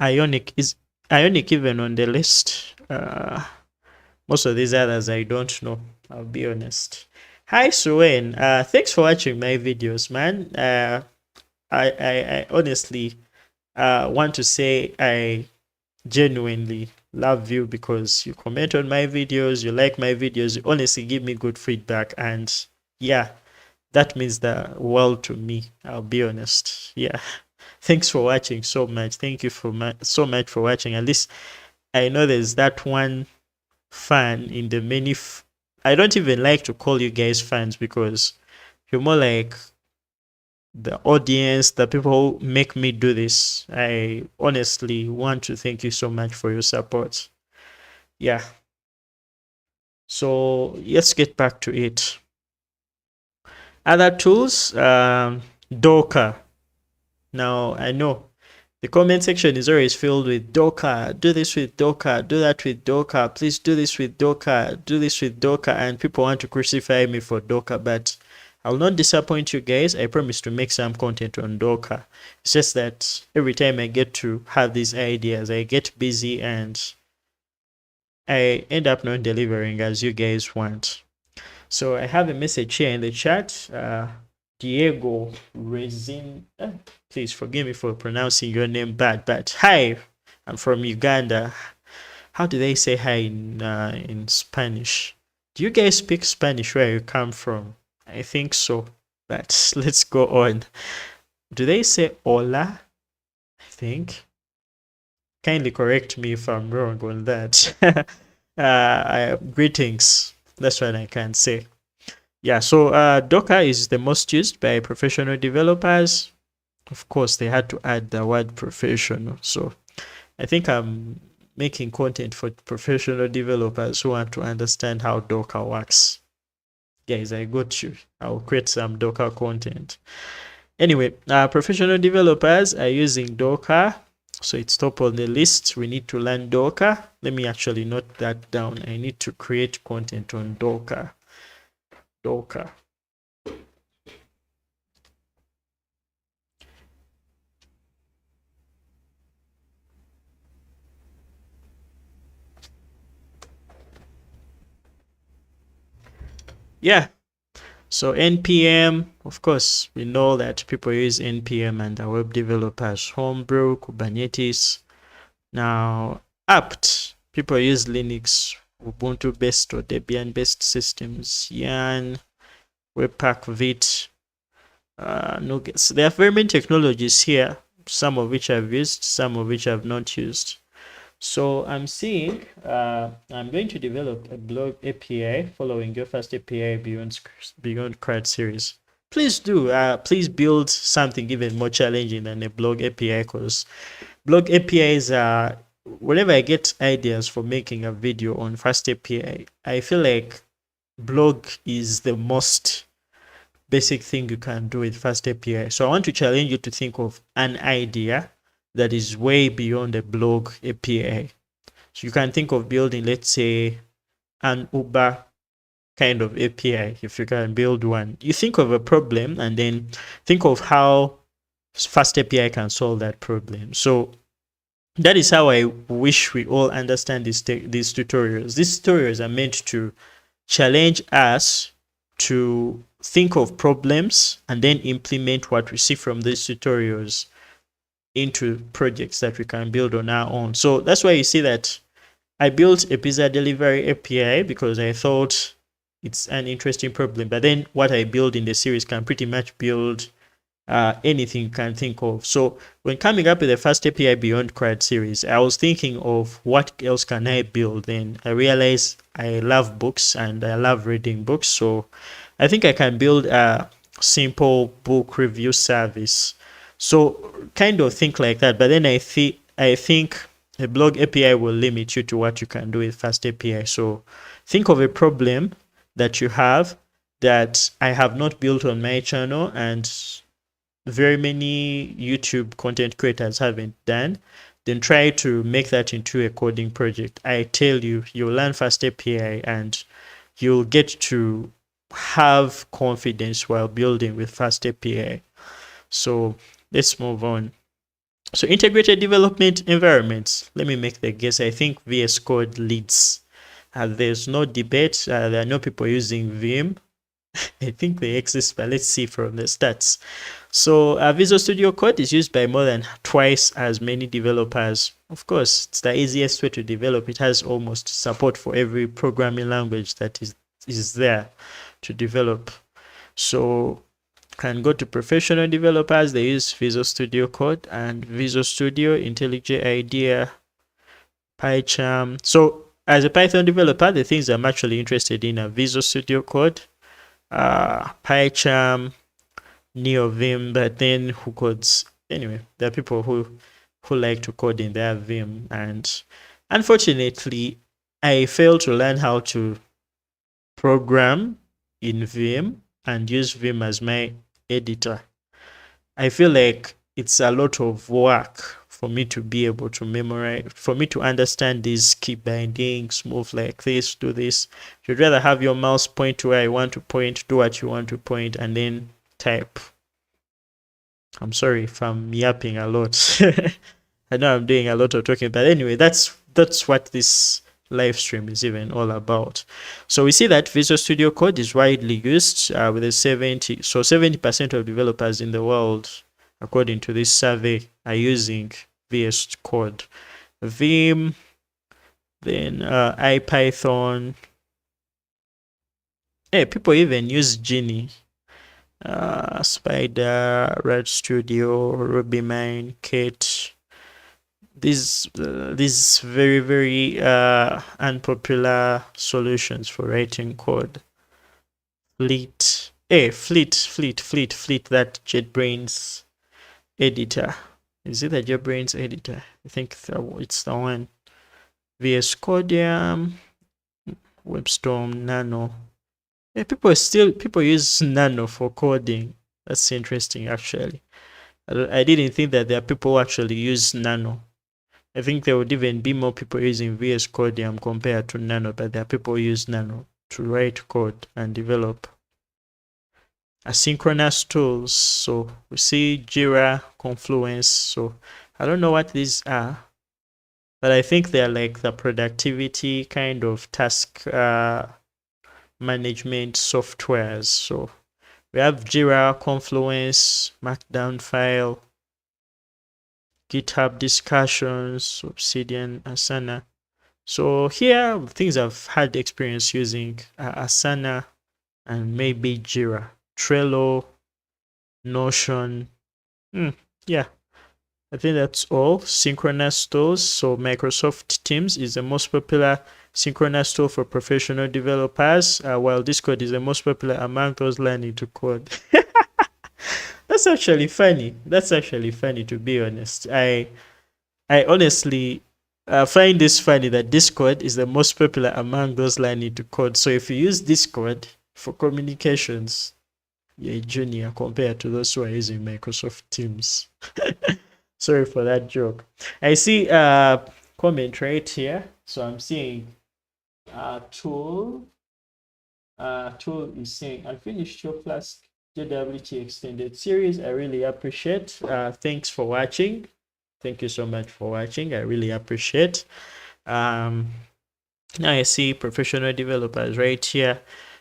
Ionic. Is Ionic even on the list? Most of these others I don't know, I'll be honest. Hi Suen, thanks for watching my videos, man. I honestly want to say I genuinely love you because you comment on my videos, you like my videos, you honestly give me good feedback, and yeah, that means the world to me, I'll be honest. Yeah. Thanks for watching so much. Thank you so much for watching. At least I know there's that one fan in the many I don't even like to call you guys fans because you're more like the audience, the people who make me do this. I honestly want to thank you so much for your support. Yeah. So let's get back to it. Other tools, Docker. Now I know the comment section is always filled with Docker. Do this with Docker. Do that with Docker. Please do this with Docker. Do this with Docker. And people want to crucify me for Docker, but I'll not disappoint you guys. I promise to make some content on Docker. It's just that every time I get to have these ideas, I get busy and I end up not delivering as you guys want. So I have a message here in the chat. Diego Resin. Please forgive me for pronouncing your name bad, but hi, I'm from Uganda. How do they say hi in Spanish? Do you guys speak Spanish where you come from? I think so, but let's go on. Do they say hola? I think. Kindly correct me if I'm wrong on that. Greetings. That's what I can say. Yeah, so Docker is the most used by professional developers. Of course, they had to add the word professional. So I think I'm making content for professional developers who want to understand how Docker works. Guys, I got you. I'll create some Docker content. Anyway, professional developers are using Docker. So it's top on the list. We need to learn Docker. Let me actually note that down. I need to create content on Docker. Docker. Yeah. So NPM, of course, we know that people use NPM and the web developers, Homebrew, Kubernetes. Now, apt, people use Linux, Ubuntu-based or Debian-based systems, Yarn, Webpack, Vite, Nuget. So there are very many technologies here, some of which I've used, some of which I've not used. So I'm seeing, I'm going to develop a blog API following your first API beyond CRUD series. Please do, please build something even more challenging than a blog API, because blog APIs are, whenever I get ideas for making a video on fast API, I feel like blog is the most basic thing you can do with fast API. So I want to challenge you to think of an idea that is way beyond a blog API. So you can think of building, let's say, an Uber kind of API. If you can build one, you think of a problem and then think of how fast API can solve that problem. So that is how I wish we all understand these tutorials. These tutorials are meant to challenge us to think of problems and then implement what we see from these tutorials into projects that we can build on our own. So that's why you see that I built a pizza delivery API because I thought it's an interesting problem. But then what I build in the series can pretty much build anything you can think of. So when coming up with the first API beyond CRUD series, I was thinking of what else can I build. Then I realized I love books and I love reading books. So I think I can build a simple book review service. So kind of think like that. But then I think a blog API will limit you to what you can do with fast API. So think of a problem that you have that I have not built on my channel and very many YouTube content creators haven't done, then try to make that into a coding project. I tell you, you'll learn fast API and you'll get to have confidence while building with fast API. So let's move on. So integrated development environments. Let me make the guess. I think VS Code leads. There's no debate. There are no people using Vim. I think they exist, but let's see from the stats. So Visual Studio Code is used by more than twice as many developers. Of course, it's the easiest way to develop. It has almost support for every programming language that is there to develop. So can go to professional developers. They use Visual Studio Code and Visual Studio, IntelliJ IDEA, PyCharm. So as a Python developer, the things I'm actually interested in are Visual Studio Code, PyCharm, NeoVim, but then who codes? Anyway, there are people who like to code in their Vim, and unfortunately, I failed to learn how to program in Vim and use Vim as my editor. I feel like it's a lot of work for me to be able to memorize, for me to understand these key bindings, move like this, do this. You'd rather have your mouse point to where I want to point, do what you want to point, and then type. I'm sorry if I'm yapping a lot. I know I'm doing a lot of talking, but anyway, that's what this live stream is even all about. So we see that Visual Studio Code is widely used with a 70% of developers in the world, according to this survey, are using VS Code. Vim, then IPython. Hey, people even use Genie, Spider, Red Studio, RubyMine, Kate. These very, very unpopular solutions for writing code. Fleet, that JetBrains editor. Is it a JetBrains editor? I think it's the one. VS Code, WebStorm, Nano. Yeah, people use Nano for coding. That's interesting, actually. I didn't think that there are people who actually use Nano. I think there would even be more people using VS Code compared to Nano, but there are people who use Nano to write code and develop. Asynchronous tools. So we see Jira, Confluence. So I don't know what these are, but I think they're like the productivity kind of task management softwares. So we have Jira, Confluence, Markdown file, GitHub discussions, Obsidian, Asana. So here things I've had experience using Asana and maybe Jira, Trello, Notion. Yeah, I think that's all. Synchronous tools. So Microsoft Teams is the most popular synchronous tool for professional developers, while Discord is the most popular among those learning to code. That's actually funny. That's actually funny, to be honest. I honestly find this funny that Discord is the most popular among those learning to code. So if you use Discord for communications, you're a junior compared to those who are using Microsoft Teams. Sorry for that joke. I see a comment right here. So I'm seeing Tool is saying, I finished your Flask JWT extended series. I really appreciate. Thanks for watching. Thank you so much for watching. I really appreciate. Now I see professional developers right here.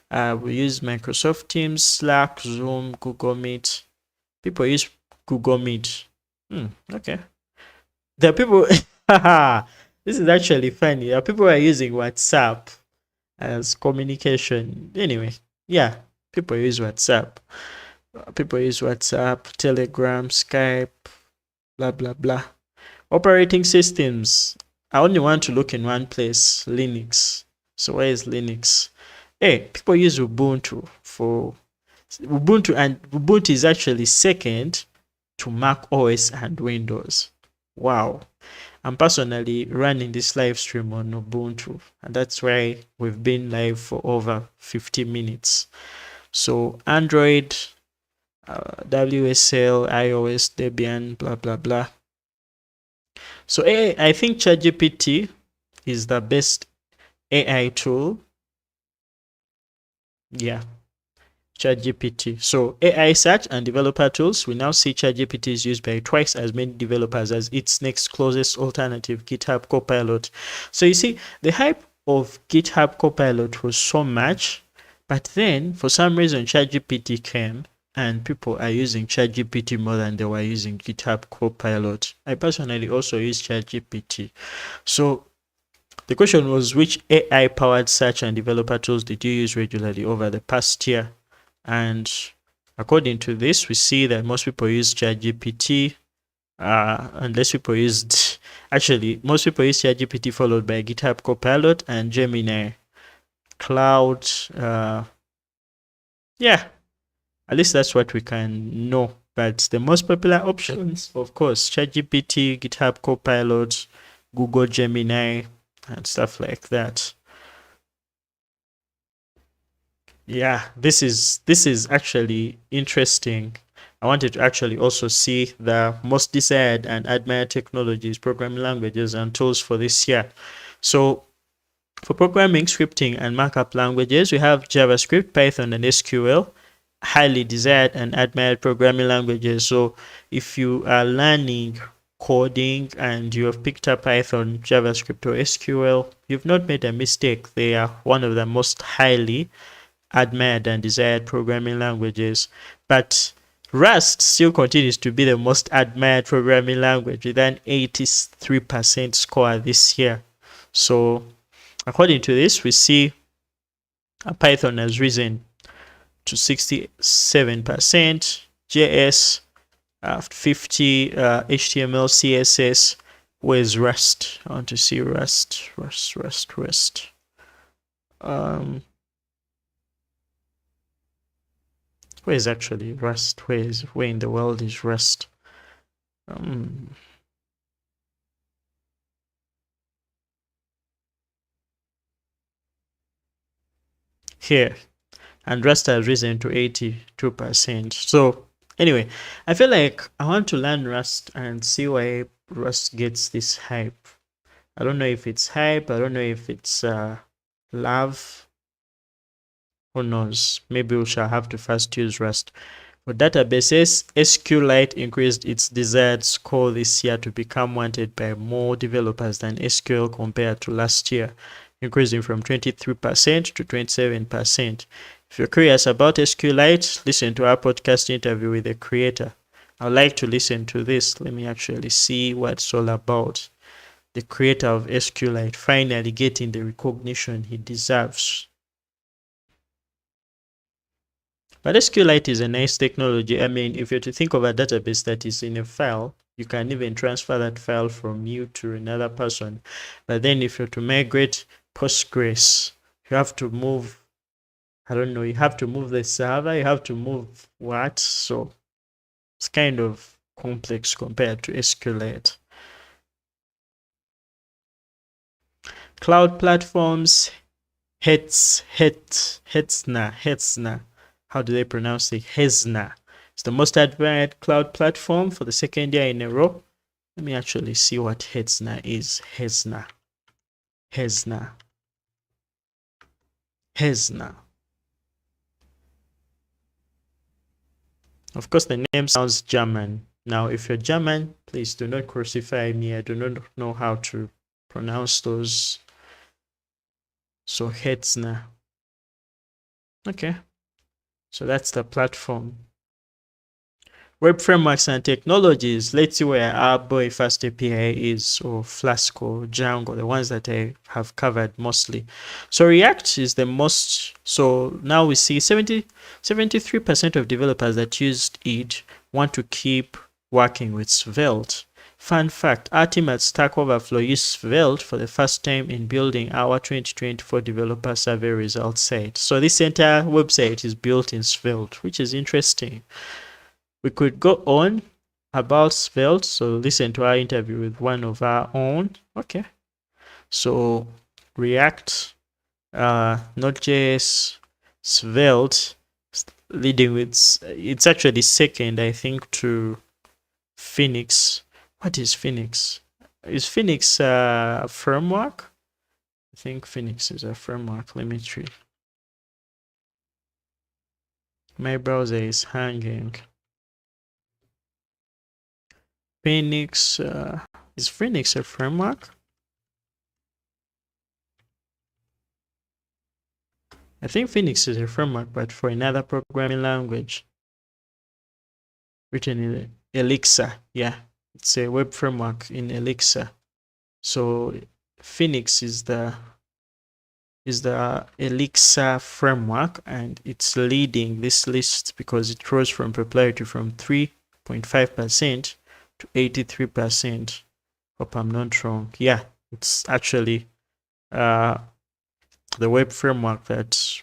We use Microsoft Teams, Slack, Zoom, Google Meet. People use Google Meet. Okay. There are people. This is actually funny. There are people who are using WhatsApp. as communication. Anyway, yeah, people use WhatsApp. People use WhatsApp, Telegram, Skype, blah blah blah. Operating systems. I only want to look in one place, Linux. So where is Linux? Hey, people use Ubuntu for Ubuntu, and Ubuntu is actually second to Mac OS and Windows. Wow. I'm personally running this live stream on Ubuntu, and that's why we've been live for over 50 minutes. So Android, WSL, iOS, Debian, blah blah blah. So I think ChatGPT is the best AI tool. Yeah, ChatGPT. So AI search and developer tools. We now see ChatGPT is used by twice as many developers as its next closest alternative, GitHub Copilot. So you see, the hype of GitHub Copilot was so much, but then for some reason ChatGPT came and people are using ChatGPT more than they were using GitHub Copilot. I personally also use ChatGPT. So the question was, which AI powered search and developer tools did you use regularly over the past year? And according to this, we see that most people use ChatGPT. Unless people used, actually, most people use ChatGPT followed by GitHub Copilot and Gemini Cloud. Yeah, at least that's what we can know. But the most popular options, of course, ChatGPT, GitHub Copilot, Google Gemini, and stuff like that. Yeah, this is actually interesting. I wanted to actually also see the most desired and admired technologies, programming languages, and tools for this year. So for programming, scripting, and markup languages, we have JavaScript, Python, and SQL, highly desired and admired programming languages. So if you are learning coding and you have picked up Python, JavaScript, or SQL, you've not made a mistake. They are one of the most highly admired and desired programming languages. But Rust still continues to be the most admired programming language with an 83% score this year. So according to this, we see Python has risen to 67%, JS 50, HTML, CSS. Where's Rust? I want to see Rust. Where is actually Rust? Where in the world is Rust? Here, and Rust has risen to 82%. So anyway, I feel like I want to learn Rust and see why Rust gets this hype. I don't know if it's hype. I don't know if it's love. Who knows? Maybe we shall have to first use Rust. For databases, SQLite increased its desired score this year to become wanted by more developers than SQL compared to last year, increasing from 23% to 27%. If you're curious about SQLite, listen to our podcast interview with the creator. I'd like to listen to this. Let me actually see what it's all about. The creator of SQLite finally getting the recognition he deserves. But SQLite is a nice technology. I mean, if you're to think of a database that is in a file, you can even transfer that file from you to another person. But then if you're to migrate Postgres, you have to move, I don't know, you have to move the server, you have to move what? So it's kind of complex compared to SQLite. Cloud platforms, Hetzner. How do they pronounce it? Hetzner. It's the most admired cloud platform for the second year in a row. Let me actually see what Hetzner is. Hetzner. Of course, the name sounds German. Now, if you're German, please do not crucify me. I do not know how to pronounce those. So Hetzner. Okay. So that's the platform. Web frameworks and technologies. Let's see where our boy Fast API is, or Flask or Django, the ones that I have covered mostly. So React is the most. So now we see 73% of developers that used it want to keep working with Svelte. Fun fact, our team at StackOverflow used Svelte for the first time in building our 2024 developer survey results site. So this entire website is built in Svelte, which is interesting. We could go on about Svelte. So listen to our interview with one of our own. Okay. So React, Node.js, Svelte, leading with, it's actually second, I think, to Phoenix. What is Phoenix? Is Phoenix a framework? I think Phoenix is a framework. Let me see. My browser is hanging. Phoenix, is Phoenix a framework? I think Phoenix is a framework, but for another programming language. Written in Elixir. Yeah, it's a web framework in Elixir. So Phoenix is the Elixir framework, and it's leading this list because it rose from popularity from 3.5% to 83%. Hope I'm not wrong. Yeah, it's actually the web framework that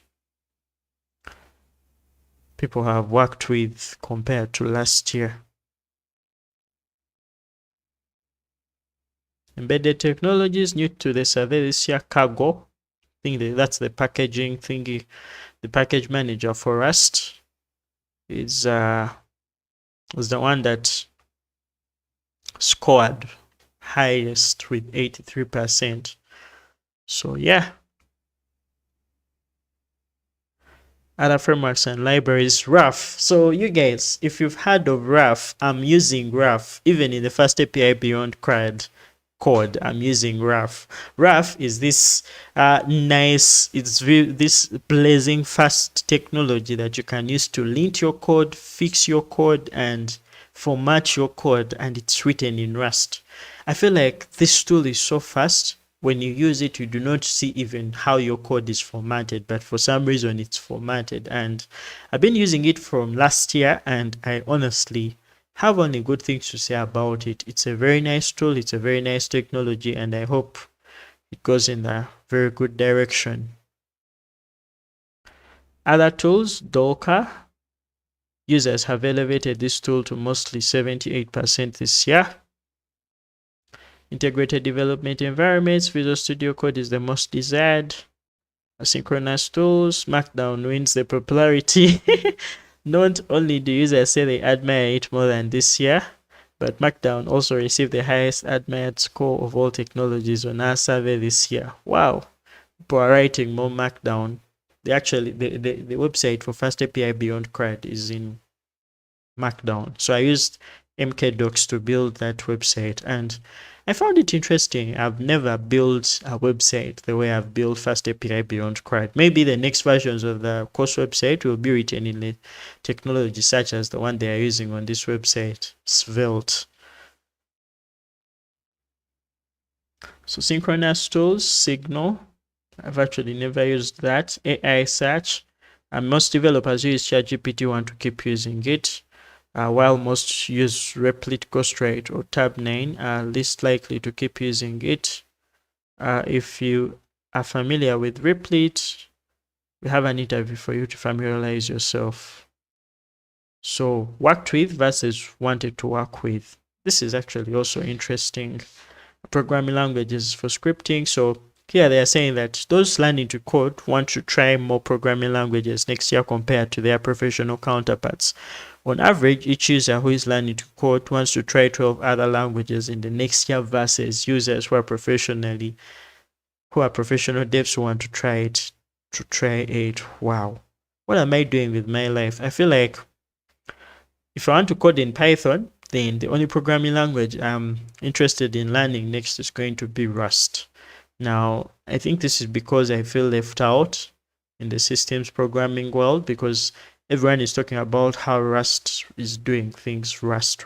people have worked with compared to last year. Embedded technologies new to the survey this year. Cargo, I think that's the packaging thingy. The package manager for Rust is the one that scored highest with 83%. So yeah. Other frameworks and libraries. Raf. So you guys, if you've heard of Raf, I'm using Raf even in the first API beyond code. I'm using Raf. Raf is this nice, this blazing fast technology that you can use to lint your code, fix your code, and format your code, and it's written in Rust. I feel like this tool is so fast. When you use it, you do not see even how your code is formatted, but for some reason it's formatted. And I've been using it from last year, and I honestly have only good things to say about it. It's a very nice tool, it's a very nice technology, and I hope it goes in a very good direction. Other tools, Docker. Users have elevated this tool to mostly 78% this year. Integrated development environments, Visual Studio Code is the most desired. Asynchronous tools, Markdown wins the popularity. Not only do users say they admire it more than this year, but Markdown also received the highest admired score of all technologies on our survey this year. Wow, people are writing more Markdown. The website for Fast API Beyond CRUD is in Markdown. So I used mkdocs to build that website, and I found it interesting. I've never built a website the way I've built Fast API Beyond CRUD. Maybe the next versions of the course website will be written in the technology such as the one they are using on this website, Svelte. So synchronous tools, Signal. I've actually never used that. AI search. And most developers who use ChatGPT want to keep using it. While most use Replit, Ghostwrite, or Tab9, are least likely to keep using it. If you are familiar with Replit, we have an interview for you to familiarize yourself. So, worked with versus wanted to work with. This is actually also interesting. Programming languages for scripting. So, here they are saying that those learning to code want to try more programming languages next year compared to their professional counterparts. On average, each user who is learning to code wants to try 12 other languages in the next year versus users who are professional devs who want to try 8. Wow. What am I doing with my life? I feel like if I want to code in Python, then the only programming language I'm interested in learning next is going to be Rust. Now, I think this is because I feel left out in the systems programming world, because everyone is talking about how Rust is doing things. Rust.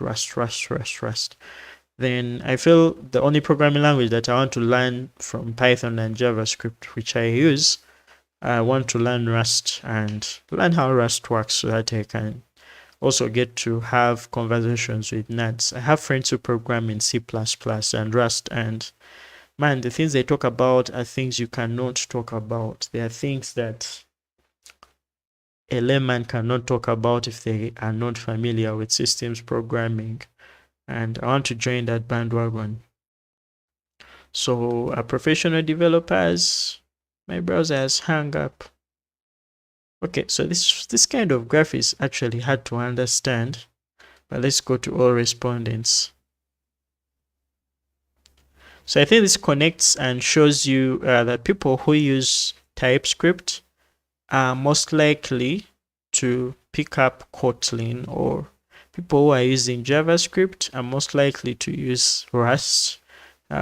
Then I feel the only programming language that I want to learn from Python and JavaScript, which I use, I want to learn Rust and learn how Rust works so that I can also get to have conversations with nerds. I have friends who program in C++ and Rust, and man, the things they talk about are things you cannot talk about. They are things that a layman cannot talk about if they are not familiar with systems programming. And I want to join that bandwagon. So, professional developers, my browser has hung up. Okay, so this kind of graph is actually hard to understand, but let's go to all respondents. So I think this connects and shows you that people who use TypeScript are most likely to pick up Kotlin, or people who are using JavaScript are most likely to use Rust.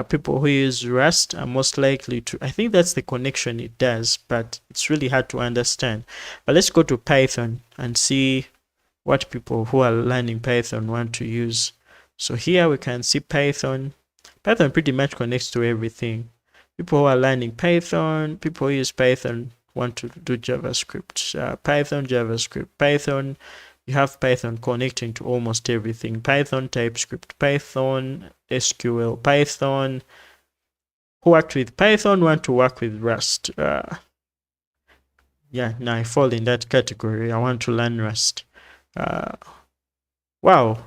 People who use Rust are most likely to, I think that's the connection it does, but it's really hard to understand. But let's go to Python and see what people who are learning Python want to use. So here we can see Python. Python pretty much connects to everything. People who are learning Python, people who use Python want to do JavaScript. Python, JavaScript, Python. You have Python connecting to almost everything. Python, TypeScript, Python, SQL, Python. Who worked with Python want to work with Rust. Yeah, now I fall in that category. I want to learn Rust. Wow,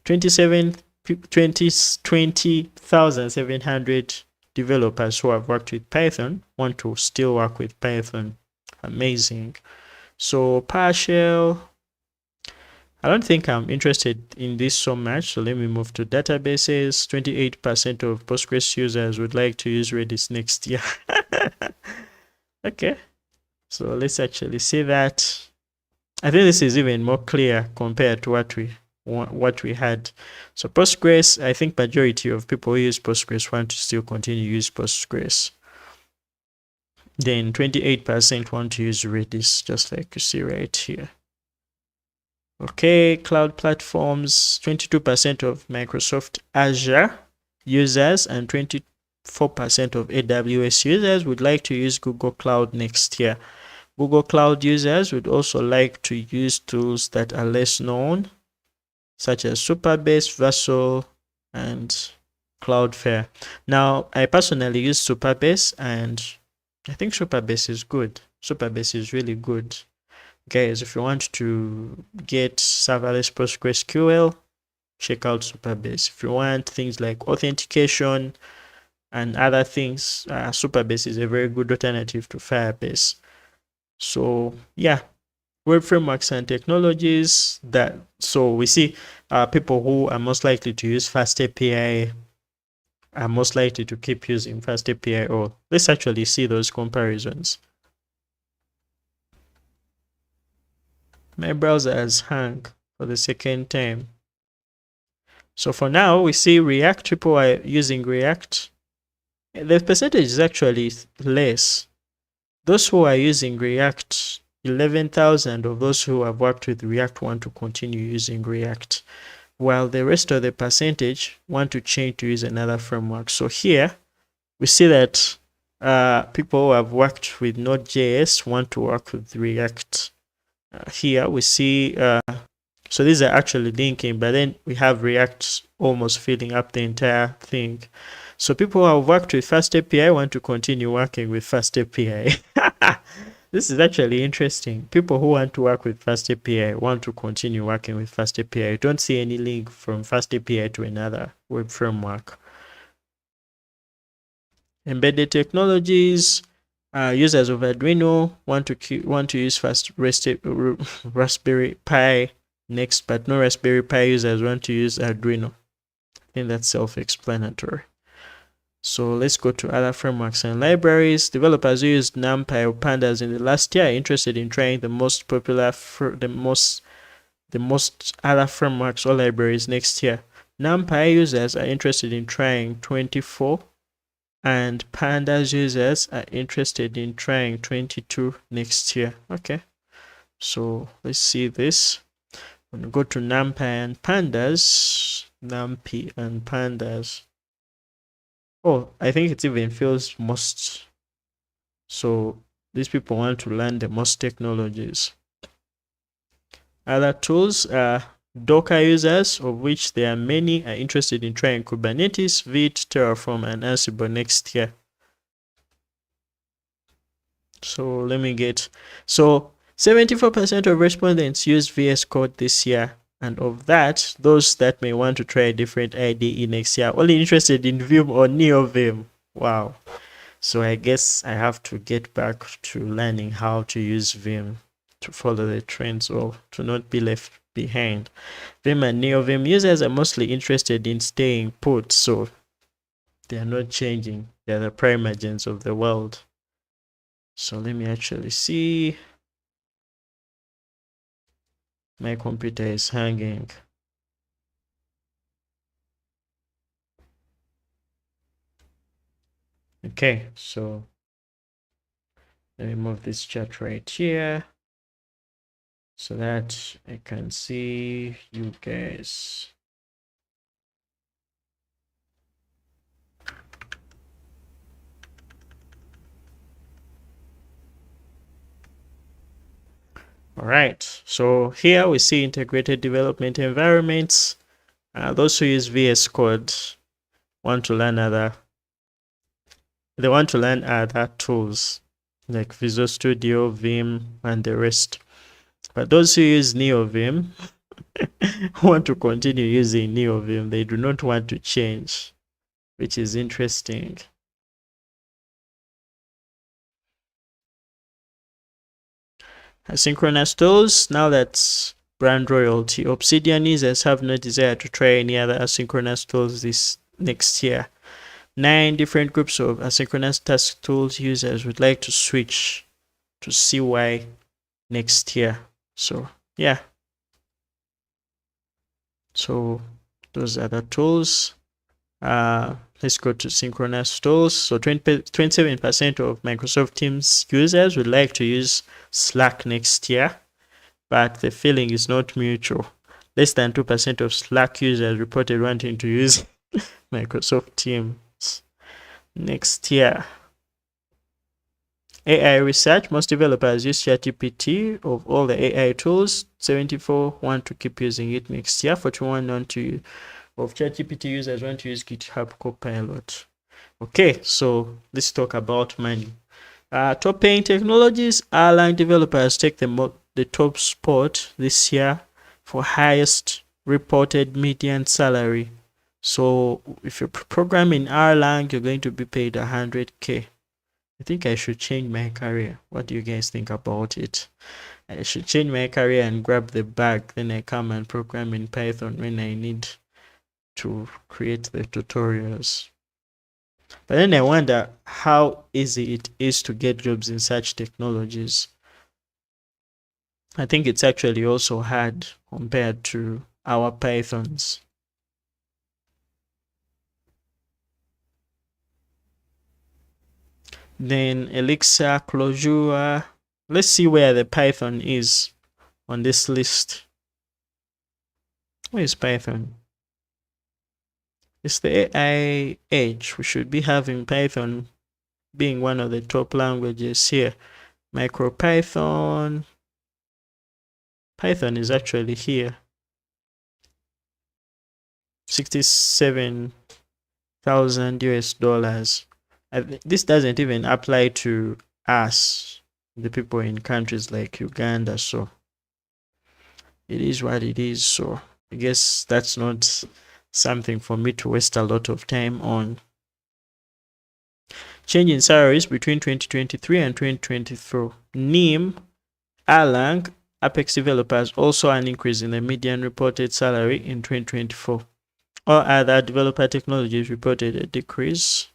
20,700 developers who have worked with Python want to still work with Python. Amazing. So PowerShell, I don't think I'm interested in this so much, so let me move to databases. 28% of Postgres users would like to use Redis next year. Okay, so let's actually see that. I think this is even more clear compared to what we had. So Postgres, I think majority of people who use Postgres want to still continue to use Postgres. Then 28% want to use Redis, just like you see right here. Okay, cloud platforms, 22% of Microsoft Azure users and 24% of AWS users would like to use Google Cloud next year. Google Cloud users would also like to use tools that are less known, such as Supabase, Vercel, and Cloudflare. Now, I personally use Supabase, and I think Supabase is good. Supabase is really good. Guys, if you want to get serverless PostgreSQL, check out Supabase. If you want things like authentication and other things, Supabase is a very good alternative to Firebase. So yeah, web frameworks and technologies. So we see people who are most likely to use FastAPI are most likely to keep using FastAPI. Or let's actually see those comparisons. My browser has hung for the second time. So for now, we see React. People are using React. The percentage is actually less. Those who are using React, 11,000 of those who have worked with React want to continue using React, while the rest of the percentage want to change to use another framework. So here, we see that people who have worked with Node.js want to work with React. Here we see, so these are actually linking, but then we have React almost filling up the entire thing. So people who have worked with FastAPI want to continue working with FastAPI. This is actually interesting. People who want to work with FastAPI want to continue working with FastAPI. I don't see any link from FastAPI to another web framework. Embedded technologies. Users of Arduino want to use Raspberry Pi next, but no Raspberry Pi users want to use Arduino. I think that's self-explanatory. So let's go to other frameworks and libraries. Developers who used NumPy or Pandas in the last year are interested in trying the most popular, the most other frameworks or libraries next year. NumPy users are interested in trying 24. And Pandas users are interested in trying 22 next year. Okay, So let's see this. I'm going to go to NumPy and Pandas. NumPy and Pandas. Oh, I think it even feels most. So these people want to learn the most technologies. Other tools are Docker users, of which there are many, are interested in trying Kubernetes, Vite, Terraform, and Ansible next year. So let me get. So 74% of respondents used VS Code this year. And of that, those that may want to try a different IDE next year, only interested in Vim or NeoVim. Wow. So I guess I have to get back to learning how to use Vim to follow the trends or to not be left behind. Vim and NeoVim users are mostly interested in staying put, so they are not changing. They are the primogens of the world. So let me actually see. My computer is hanging. Okay, so let me move this chart right here so that I can see you guys. All right, so here we see integrated development environments. Those who use VS Code want to learn other tools like Visual Studio, Vim, and the rest. But those who use NeoVim want to continue using NeoVim. They do not want to change, which is interesting. Asynchronous tools, now that's brand royalty. Obsidian users have no desire to try any other asynchronous tools this next year. 9 different groups of asynchronous task tools users would like to switch to CY next year. So yeah. So those are the tools. Let's go to synchronous tools. So 27% of Microsoft Teams users would like to use Slack next year, but the feeling is not mutual. Less than 2% of Slack users reported wanting to use Microsoft Teams next year. AI research, most developers use ChatGPT. Of all the AI tools, 74 want to keep using it next year. 41 want to of ChatGPT users want to use GitHub Copilot. Okay, so let's talk about money. Top paying technologies, Erlang developers take the top spot this year for highest reported median salary. So if you program in Erlang, you're going to be paid 100K. I think I should change my career. What do you guys think about it? I should change my career and grab the bag. Then I come and program in Python when I need to create the tutorials. But then I wonder how easy it is to get jobs in such technologies. I think it's actually also hard compared to our Pythons. Then Elixir, Clojure. Let's see where the Python is on this list. Where is Python? It's the AI age. We should be having Python being one of the top languages here. MicroPython. Python is actually here. 67,000 US dollars. This doesn't even apply to us, the people in countries like Uganda. So it is what it is. So I guess that's not something for me to waste a lot of time on. Change in salaries between 2023 and 2024. NIM, Erlang, Apex developers also an increase in the median reported salary in 2024. All other developer technologies reported a decrease.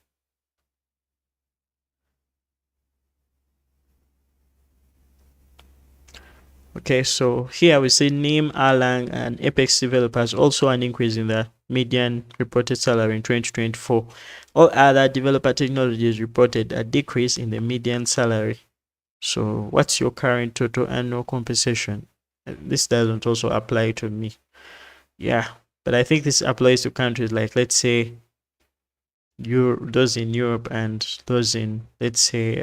Okay, so here we see NIM, Erlang, and Apex developers also an increase in the median reported salary in 2024. All other developer technologies reported a decrease in the median salary. So what's your current total annual compensation? This doesn't also apply to me. Yeah, but I think this applies to countries like, let's say, those in Europe and those in, let's say,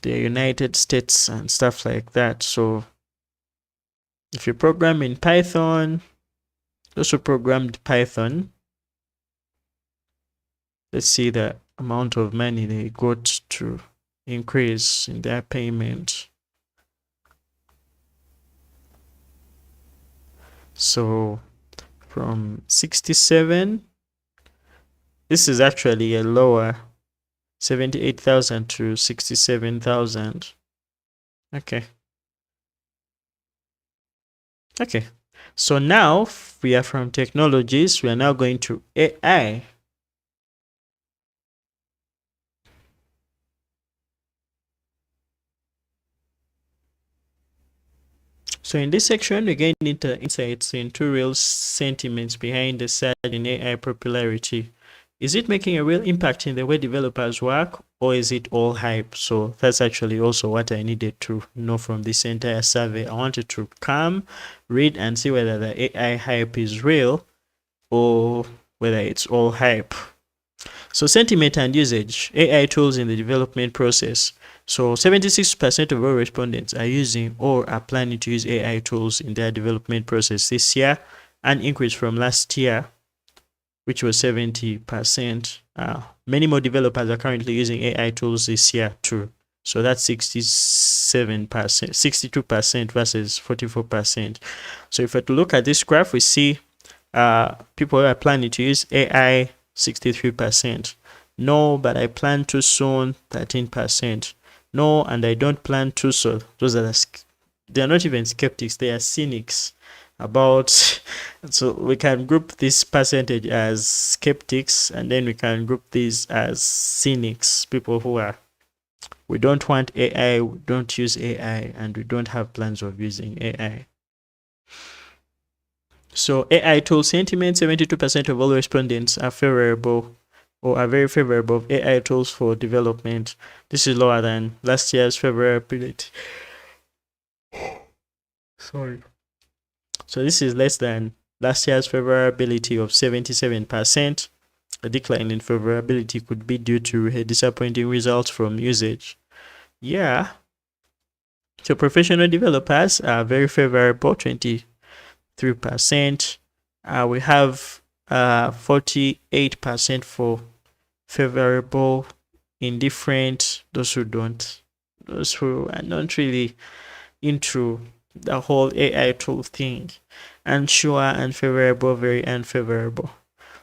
the United States and stuff like that. So if you program in Python, those who programmed Python, let's see the amount of money they got to increase in their payment. So from 67, this is actually a lower 78,000 to 67,000. Okay. Okay. So now we are from technologies. We are now going to AI. So in this section, we gain into insights into real sentiments behind the surge in AI popularity. Is it making a real impact in the way developers work, or is it all hype? So that's actually also what I needed to know from this entire survey. I wanted to come, read, and see whether the AI hype is real or whether it's all hype. So sentiment and usage, AI tools in the development process. So 76% of all respondents are using or are planning to use AI tools in their development process this year, an increase from last year, which was 70%. Many more developers are currently using AI tools this year too. So that's 67%, 62% versus 44%. So if we look at this graph, we see people who are planning to use AI, 63%. No, but I plan too soon, 13%. No, and I don't plan too soon. Those are they're not even skeptics, they are cynics about. So we can group this percentage as skeptics, and then we can group these as cynics, people who are, we don't want AI, we don't use AI, and we don't have plans of using AI. So AI tool sentiment, 72% of all respondents are favorable or are very favorable of AI tools for development. This is lower than last year's favorability. Sorry. So this is less than last year's favorability of 77%. A decline in favorability could be due to disappointing results from usage. Yeah. So professional developers are very favorable, 23%. We have 48% for favorable, indifferent, those who are not really into the whole AI tool thing, unsure, unfavorable, very unfavorable.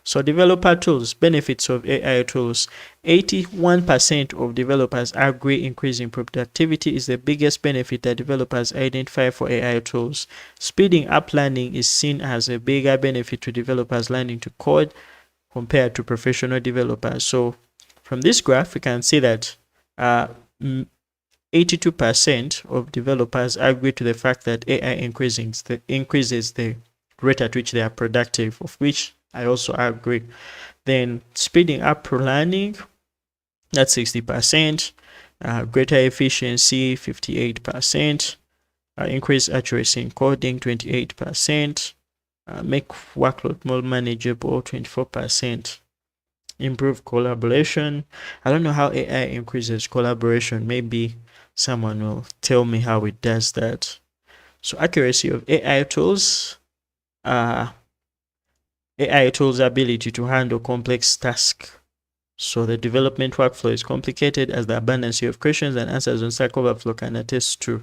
So developer tools, benefits of AI tools. 81% of developers agree increasing productivity is the biggest benefit that developers identify for AI tools. Speeding up learning is seen as a bigger benefit to developers learning to code compared to professional developers. So from this graph, we can see that 82% of developers agree to the fact that AI increases the rate at which they are productive, of which I also agree. Then speeding up learning, that's 60%. Greater efficiency, 58%. Increased accuracy in coding, 28%. Make workload more manageable, 24%. Improve collaboration. I don't know how AI increases collaboration. Maybe someone will tell me how it does that. So accuracy of AI tools. AI tools' ability to handle complex tasks. So the development workflow is complicated, as the abundance of questions and answers on StackOverflow can attest to.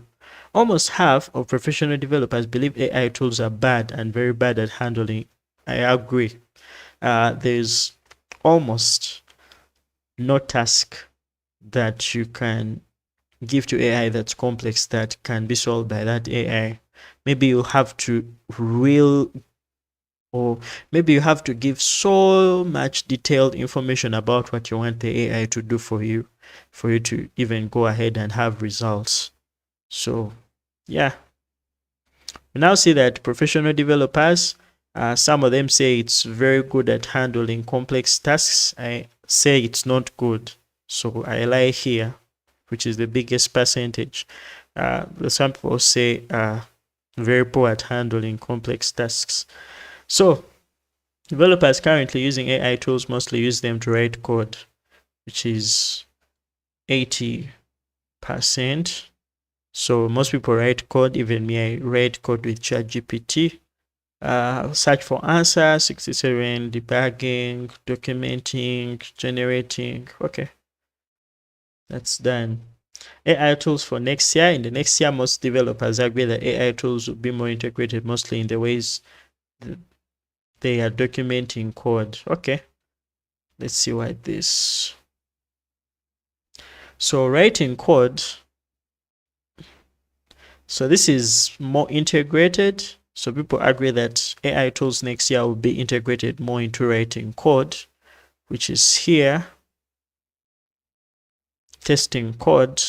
Almost half of professional developers believe AI tools are bad and very bad at handling. I agree. There's almost no task that you can give to AI that's complex that can be solved by that AI. Maybe you have to maybe you have to give so much detailed information about what you want the AI to do for you to even go ahead and have results. So yeah, we now see that professional developers, some of them say it's very good at handling complex tasks. I say it's not good, so I lie here. which is the biggest percentage. Some people say very poor at handling complex tasks. So developers currently using AI tools mostly use them to write code, which is 80%. So most people write code, even me, I write code with ChatGPT. Search for answers, 67, debugging, documenting, generating. Okay, that's done. AI tools for next year. In the next year, most developers agree that AI tools will be more integrated, mostly in the ways they are documenting code. Okay, let's see what this. So writing code. So this is more integrated. So people agree that AI tools next year will be integrated more into writing code, which is here. Testing code,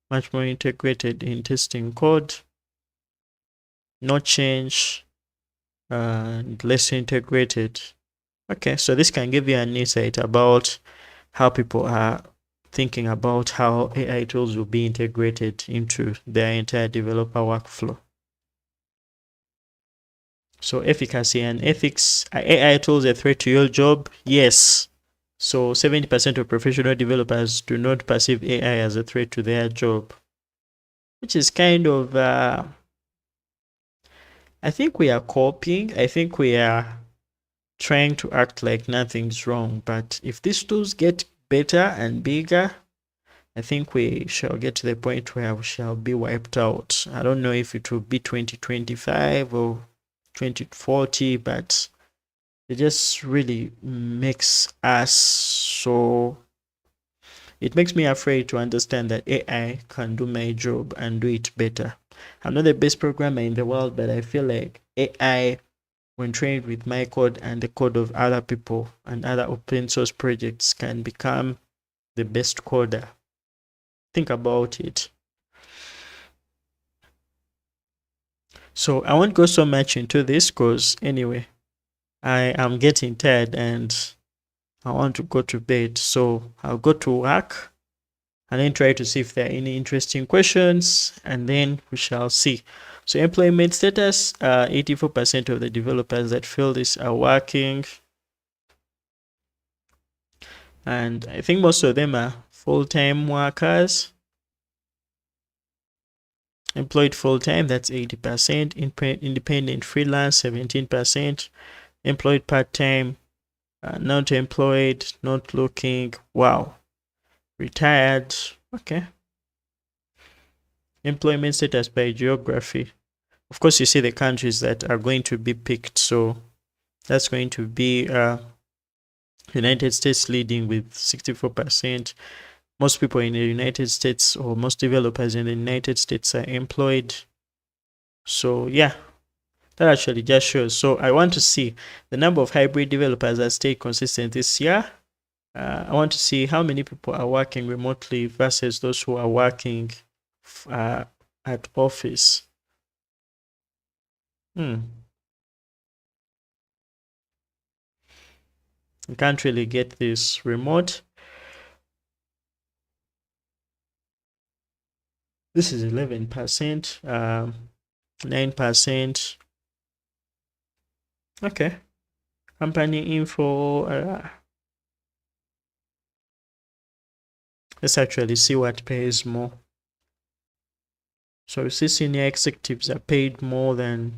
much more integrated in testing code. No change, less integrated. Okay, so this can give you an insight about how people are thinking about how AI tools will be integrated into their entire developer workflow. So efficacy and ethics. Are AI tools a threat to your job? Yes. So 70% of professional developers do not perceive AI as a threat to their job, which is kind of, I think we are copying. I think we are trying to act like nothing's wrong. But if these tools get better and bigger, I think we shall get to the point where we shall be wiped out. I don't know if it will be 2025 or 2040, but it just really makes us so. It makes me afraid to understand that AI can do my job and do it better. I'm not the best programmer in the world, but I feel like AI, when trained with my code and the code of other people and other open source projects, can become the best coder. Think about it. So I won't go so much into this because anyway, I am getting tired and I want to go to bed. So I'll go to work and then try to see if there are any interesting questions, and then we shall see. So employment status, 84% of the developers that fill this are working, and I think most of them are full-time workers. Employed full-time, that's 80%. Independent freelance, 17%. Employed part-time, not employed, not looking. Wow. Retired. Okay. Employment status by geography. Of course, you see the countries that are going to be picked. So that's going to be United States leading with 64%. Most people in the United States, or most developers in the United States, are employed. So yeah, that actually just shows. So I want to see the number of hybrid developers that stay consistent this year. I want to see how many people are working remotely versus those who are working at office. You can't really get this remote. This is 11%, 9%. Okay. Company info. Let's actually see what pays more. So you see senior executives are paid more than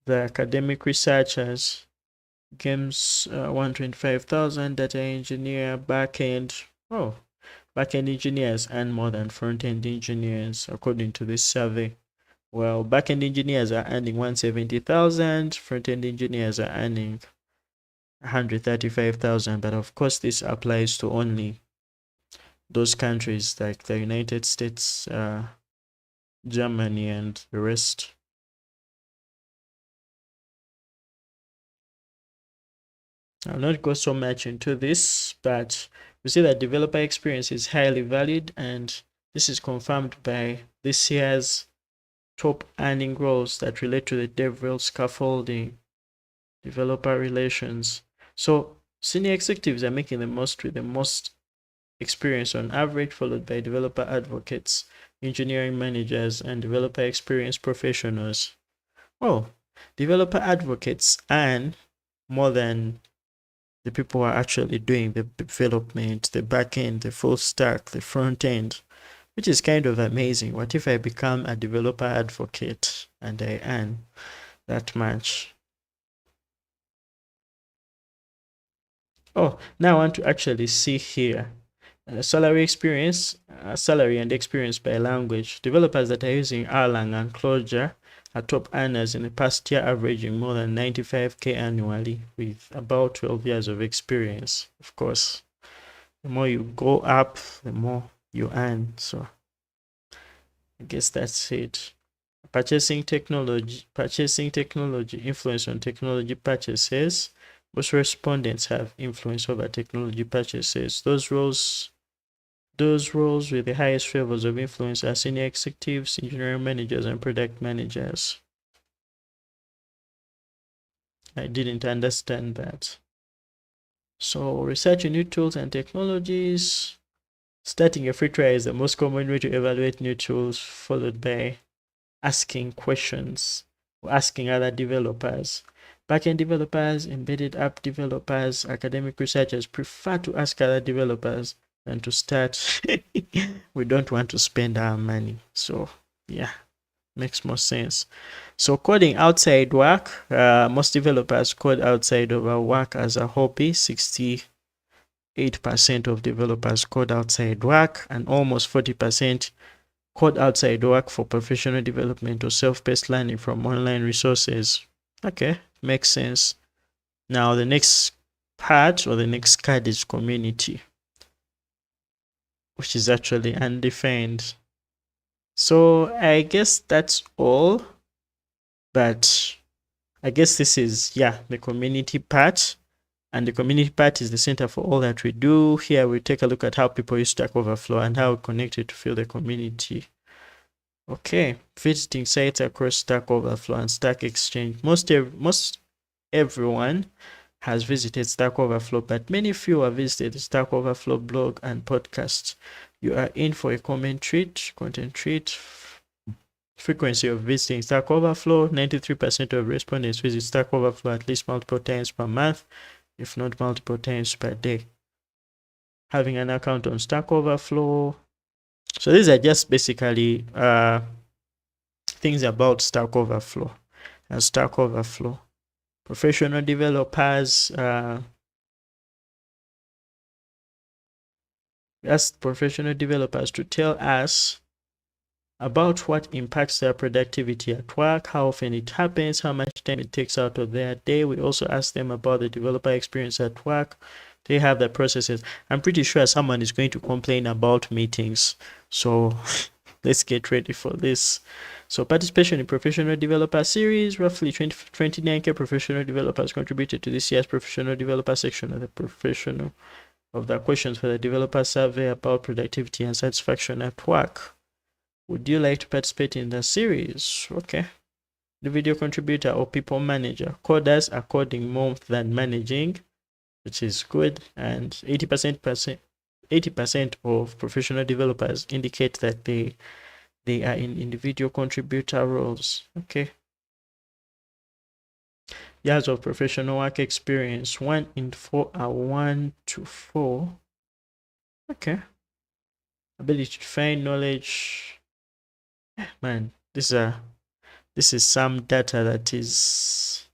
the academic researchers. Games, 125,000. Data engineer, backend. Oh, backend engineers earn more than front-end engineers, according to this survey. Well, backend engineers are earning 170,000. Front-end engineers are earning 135,000. But of course, this applies to only those countries like the United States, Germany, and the rest. I'll not go so much into this, but we see that developer experience is highly valued, and this is confirmed by this year's top earning roles that relate to the DevRel scaffolding, developer relations. So senior executives are making the most with the most experience on average, followed by developer advocates, engineering managers, and developer experience professionals. Oh, developer advocates and more than the people who are actually doing the development, the back end, the full stack, the front end, which is kind of amazing. What if I become a developer advocate and I earn that much? Oh, now I want to actually see here. Salary and experience by language. Developers that are using Erlang and Clojure are top earners in the past year, averaging more than 95K annually with about 12 years of experience. Of course, the more you go up, the more you earn. So I guess that's it. Purchasing technology influence on technology purchases. Most respondents have influence over technology purchases. Those roles with the highest levels of influence are senior executives, engineering managers, and product managers. I didn't understand that. So research new tools and technologies. Starting a free trial is the most common way to evaluate new tools, followed by asking questions or asking other developers. Backend developers, embedded app developers, academic researchers prefer to ask other developers than to start. We don't want to spend our money. So, yeah, makes more sense. So, coding outside work, most developers code outside of our work as a hobby. 68% of developers code outside work, and almost 40% code outside work for professional development or self-paced learning from online resources. Okay, makes sense. Now the next part or the next card is community, which is actually undefined. So I guess that's all, but I guess this is, the community part. And the community part is the center for all that we do. Here we take a look at how people use Stack Overflow and how we connect it to fill the community. Okay, visiting sites across Stack Overflow and Stack Exchange. Most everyone has visited Stack Overflow, but many few have visited the Stack Overflow blog and podcast. You are in for a content treat. Frequency of visiting Stack Overflow. 93% of respondents visit Stack Overflow at least multiple times per month, if not multiple times per day. Having an account on Stack Overflow. So these are just basically things about Stack Overflow and Stack Overflow. Professional developers, we asked professional developers to tell us about what impacts their productivity at work, how often it happens, how much time it takes out of their day. We also asked them about the developer experience at work. They have the processes. I'm pretty sure someone is going to complain about meetings. So let's get ready for this. So participation in professional developer series, roughly 29K professional developers contributed to this year's professional developer section of the questions for the developer survey about productivity and satisfaction at work. Would you like to participate in the series? Okay. The video contributor or people manager. Coders are coding more than managing, which is good. And 80% of professional developers indicate that they are in individual contributor roles. Okay. Years of professional work experience. 1 in 4 are 1 to 4. Okay. Ability to find knowledge. Man, this is some data that is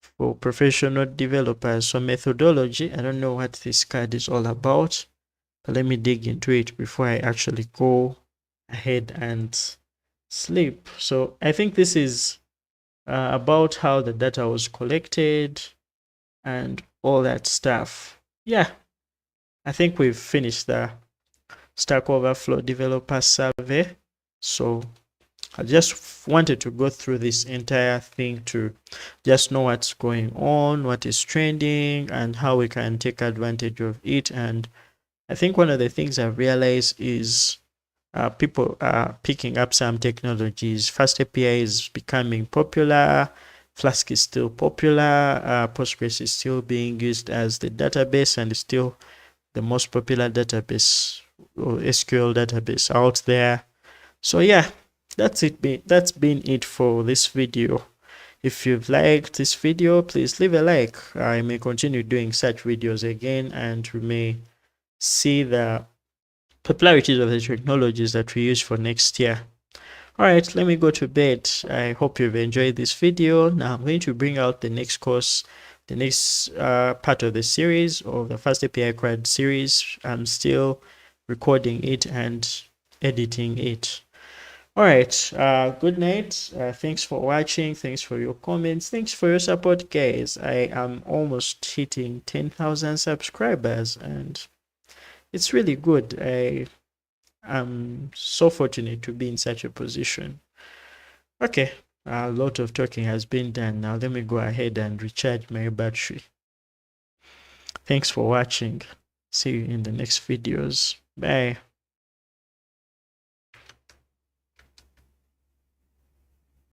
for professional developers. So methodology, I don't know what this card is all about, but let me dig into it before I actually go ahead and sleep. So I think this is about how the data was collected and all that stuff. Yeah, I think we've finished the Stack Overflow developer survey. So I just wanted to go through this entire thing to just know what's going on, what is trending, and how we can take advantage of it. And I think one of the things I've realized is people are picking up some technologies. Fast API is becoming popular. Flask is still popular. Postgres is still being used as the database and is still the most popular database or SQL database out there. So yeah, that's been it for this video. If you've liked this video, please leave a like. I may continue doing such videos again, and we may see the popularities of the technologies that we use for next year. All right, let me go to bed. I hope you've enjoyed this video. Now I'm going to bring out the next course, the next part of the series, of the Fast API CRUD series. I'm still recording it and editing it. All right, good night. Thanks for watching. Thanks for your comments. Thanks for your support, guys. I am almost hitting 10,000 subscribers, and it's really good. I'm so fortunate to be in such a position. Okay, a lot of talking has been done. Now let me go ahead and recharge my battery. Thanks for watching. See you in the next videos. Bye.